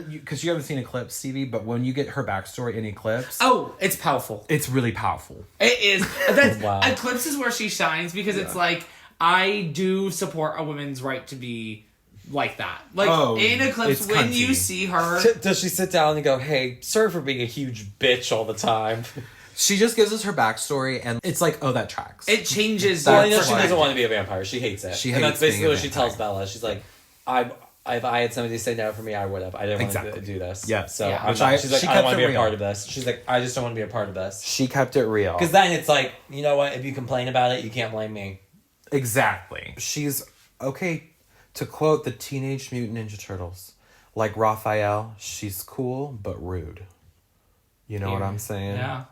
D: because you haven't seen Eclipse, Stevie, but when you get her backstory in Eclipse...
F: Oh, it's powerful.
D: It's really powerful.
F: It is. That's,
E: Wow.
F: Eclipse is where she shines because it's like, I do support a woman's right to be like that. Like, in Eclipse,
D: it's
F: when
D: cunty.
F: you see her...
E: Does she sit down and go, hey, sorry for being a huge bitch all the time?
D: She just gives us her backstory, and it's like, oh, that tracks.
F: It changes...
E: Well, I know
F: your
E: she doesn't want to be a vampire. She hates it.
D: She
E: and
D: hates
E: that's basically
D: being a
E: what she tells
D: vampire.
E: Bella. She's like, if I had somebody say no for me, I would have. I didn't want
D: Exactly.
E: to do this.
D: Yeah.
E: So
F: Yeah.
E: I'm
D: Which
E: not, she's like,
D: she
E: I don't
D: kept
E: want to
D: it
E: be a
D: real.
E: part of this. She's like, I just don't want to be a part of this.
D: She kept it real.
E: Because then it's like, you know what? If you complain about it, you can't blame me.
D: Exactly. She's, okay, to quote the Teenage Mutant Ninja Turtles, like Raphael, she's cool but rude. You know what I'm saying?
F: Yeah.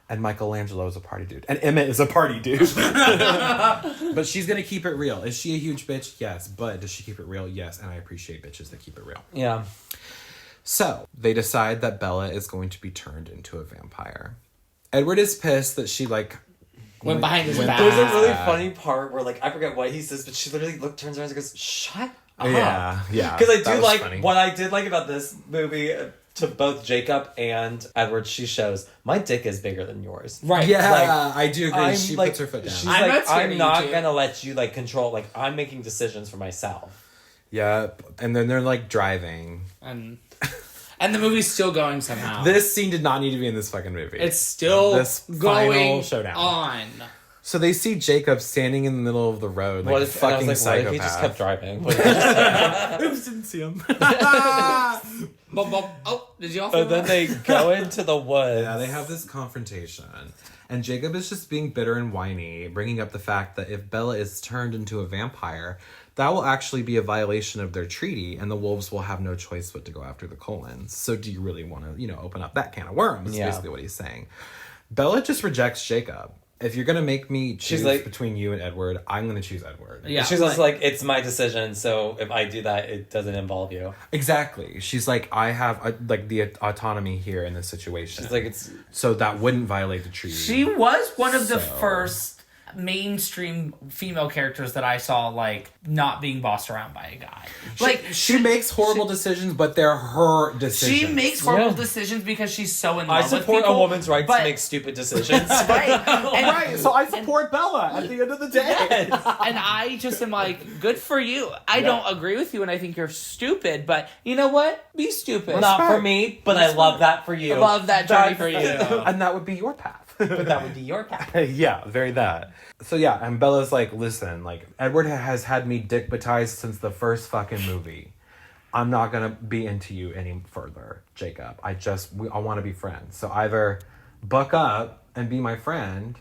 D: And Michelangelo's a party dude. And Emmett is a party dude. But she's going to keep it real. Is she a huge bitch? Yes. But does she keep it real? Yes. And I appreciate bitches that keep it real.
E: Yeah.
D: So they decide that Bella is going to be turned into a vampire. Edward is pissed that she, like...
F: Went behind his
D: went
F: back.
E: There's a really
D: back.
E: funny part where, like, I forget what he says, but she literally turns around and goes, shut up.
D: Yeah.
E: Because I
D: That
E: do
D: was
E: like,
D: funny.
E: what I did like about this movie, to both Jacob and Edward, she shows, my dick is bigger than yours.
F: Right.
D: Yeah,
E: Like,
D: I do agree.
E: I'm
D: She
E: like,
D: puts her foot down.
E: She's
F: I'm
E: like,
F: not scared
E: I'm
F: of
E: not
F: you two.
E: gonna let you, like, control, like, I'm making decisions for myself.
D: Yep. And then they're, like, driving.
F: And the movie's still going somehow.
D: This scene did not need to be in this fucking movie.
F: It's still
D: This
F: going
D: final showdown.
F: on.
D: So they see Jacob standing in the middle of the road, like
E: What
D: a
E: if, and I
D: fucking
E: was like, what if he
D: psychopath.
E: just kept driving? What if he just-
D: Oops, didn't see him.
F: Oh, did you all feel
E: and then
F: that?
E: they go into the woods.
D: Yeah, they have this confrontation. And Jacob is just being bitter and whiny, bringing up the fact that if Bella is turned into a vampire, that will actually be a violation of their treaty, and the wolves will have no choice but to go after the Cullens. So do you really want to, open up that can of worms, is
E: Yeah.
D: basically what he's saying. Bella just rejects Jacob. If you're going to make me choose
E: like-
D: between you and Edward, I'm going to choose Edward.
F: Yeah.
E: She's also like, it's my decision, so if I do that, it doesn't involve you.
D: Exactly. She's like, I have the autonomy here in this situation.
E: She's like, it's...
D: So that wouldn't violate the treaty.
F: She was one of the
D: So-
F: first mainstream female characters that I saw, like, not being bossed around by a guy. Like,
D: she makes horrible decisions, but they're her decisions.
F: she makes horrible
E: Yeah.
F: decisions because she's so in love
E: I
F: with
E: support
F: people,
E: a woman's right
F: but-
E: to make stupid decisions.
F: Right. And,
D: Right, so I support Bella at the end of the day.
F: and I just am like, good for you. I don't agree with you and I think you're stupid, but you know what? Be stupid.
E: Not for me, but I love that for you.
F: I love that journey for you.
D: And that would be your path.
E: But that would be your path.
D: Yeah, very that. So yeah, and Bella's like, listen, like, Edward has had me dickbatized since the first fucking movie. I'm not gonna be into you any further, Jacob. I want to be friends. So either buck up and be my friend,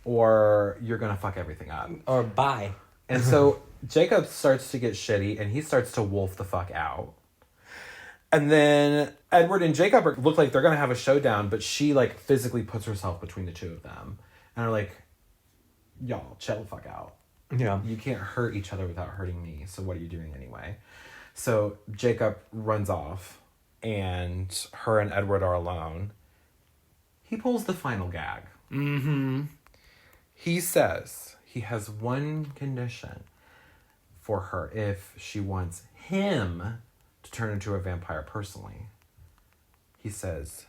D: or you're gonna fuck everything up.
E: Or bye.
D: And so Jacob starts to get shitty, and he starts to wolf the fuck out. And then Edward and Jacob look like they're gonna have a showdown, but she, like, physically puts herself between the two of them, and are like, y'all, chill the fuck out.
E: Yeah.
D: You can't hurt each other without hurting me, so what are you doing anyway? So Jacob runs off, and her and Edward are alone. He pulls the final gag.
F: Mm-hmm.
D: He says he has one condition for her if she wants him to turn into a vampire personally. He says,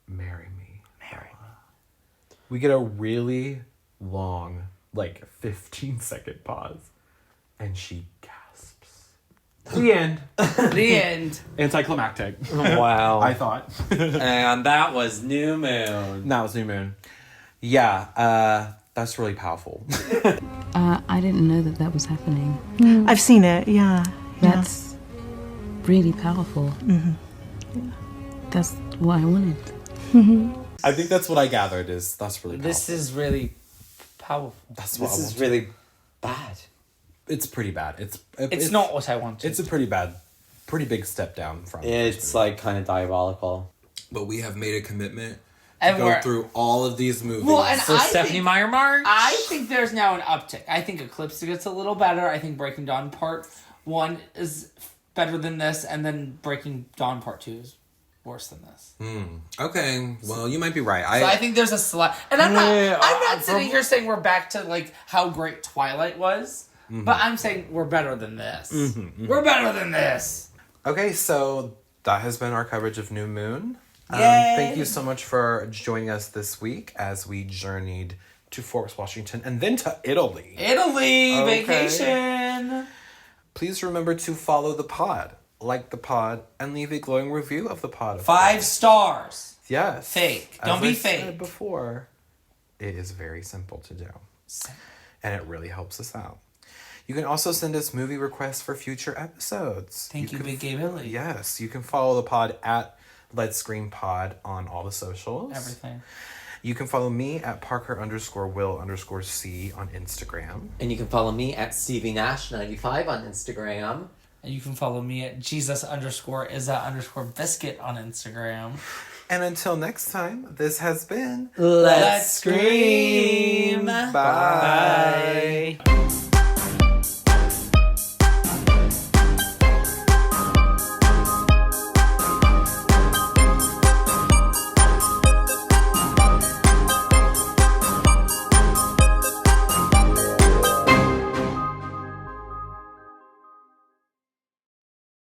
D: marry me.
F: Marry
D: me. We get a really long, like, 15-second pause, and she gasps. The end.
F: The end.
D: Anticlimactic.
E: Wow.
D: I thought.
E: And that was New Moon.
D: That was New Moon. Yeah, that's really powerful.
G: I didn't know that was happening.
H: I've seen it, yeah.
G: That's really powerful. That's what I wanted.
D: I think that's what I gathered is that's really powerful.
F: This is really powerful.
D: That's what
E: This
D: I
E: is
D: wanted.
E: really bad.
D: It's pretty bad.
F: It's not what I wanted.
D: It's a pretty big step down from
E: It's like kind of diabolical.
D: But we have made a commitment
F: And
D: to
F: we're-
D: go through all of these movies.
F: Well, and
E: For
F: I
E: Stephenie
F: think,
E: Meyer March.
F: I think there's now an uptick. I think Eclipse gets a little better. I think Breaking Dawn Part 1 is better than this, and then Breaking Dawn Part 2 is worse than this.
D: Okay, well, you might be right.
F: So I think there's a slight, and I'm not sitting here saying we're back to like how great Twilight was, but I'm saying we're better than this. We're better than this.
D: Okay, so that has been our coverage of New Moon.
F: Yay!
D: Thank you so much for joining us this week as we journeyed to Fort Worth, Washington, and then to Italy.
F: Italy
D: Okay.
F: vacation.
D: Please remember to follow the pod, like the pod, and leave a glowing review of the pod.
F: 5 stars.
D: Yes.
F: Fake.
D: As
F: Don't be
D: I
F: fake.
D: said before, it is very simple to do. And it really helps us out. You can also send us movie requests for future episodes.
F: Thank you, Big Gay Billy.
D: Yes, you can follow the pod at Let's Scream Pod on all the socials.
F: Everything.
D: You can follow me at Parker_Will_C on Instagram.
E: And you can follow me at StevieNash95 on Instagram.
F: And you can follow me at Jesus_Isa_Biscuit on Instagram.
D: And until next time, this has been
E: Let's
F: Scream.
D: Bye.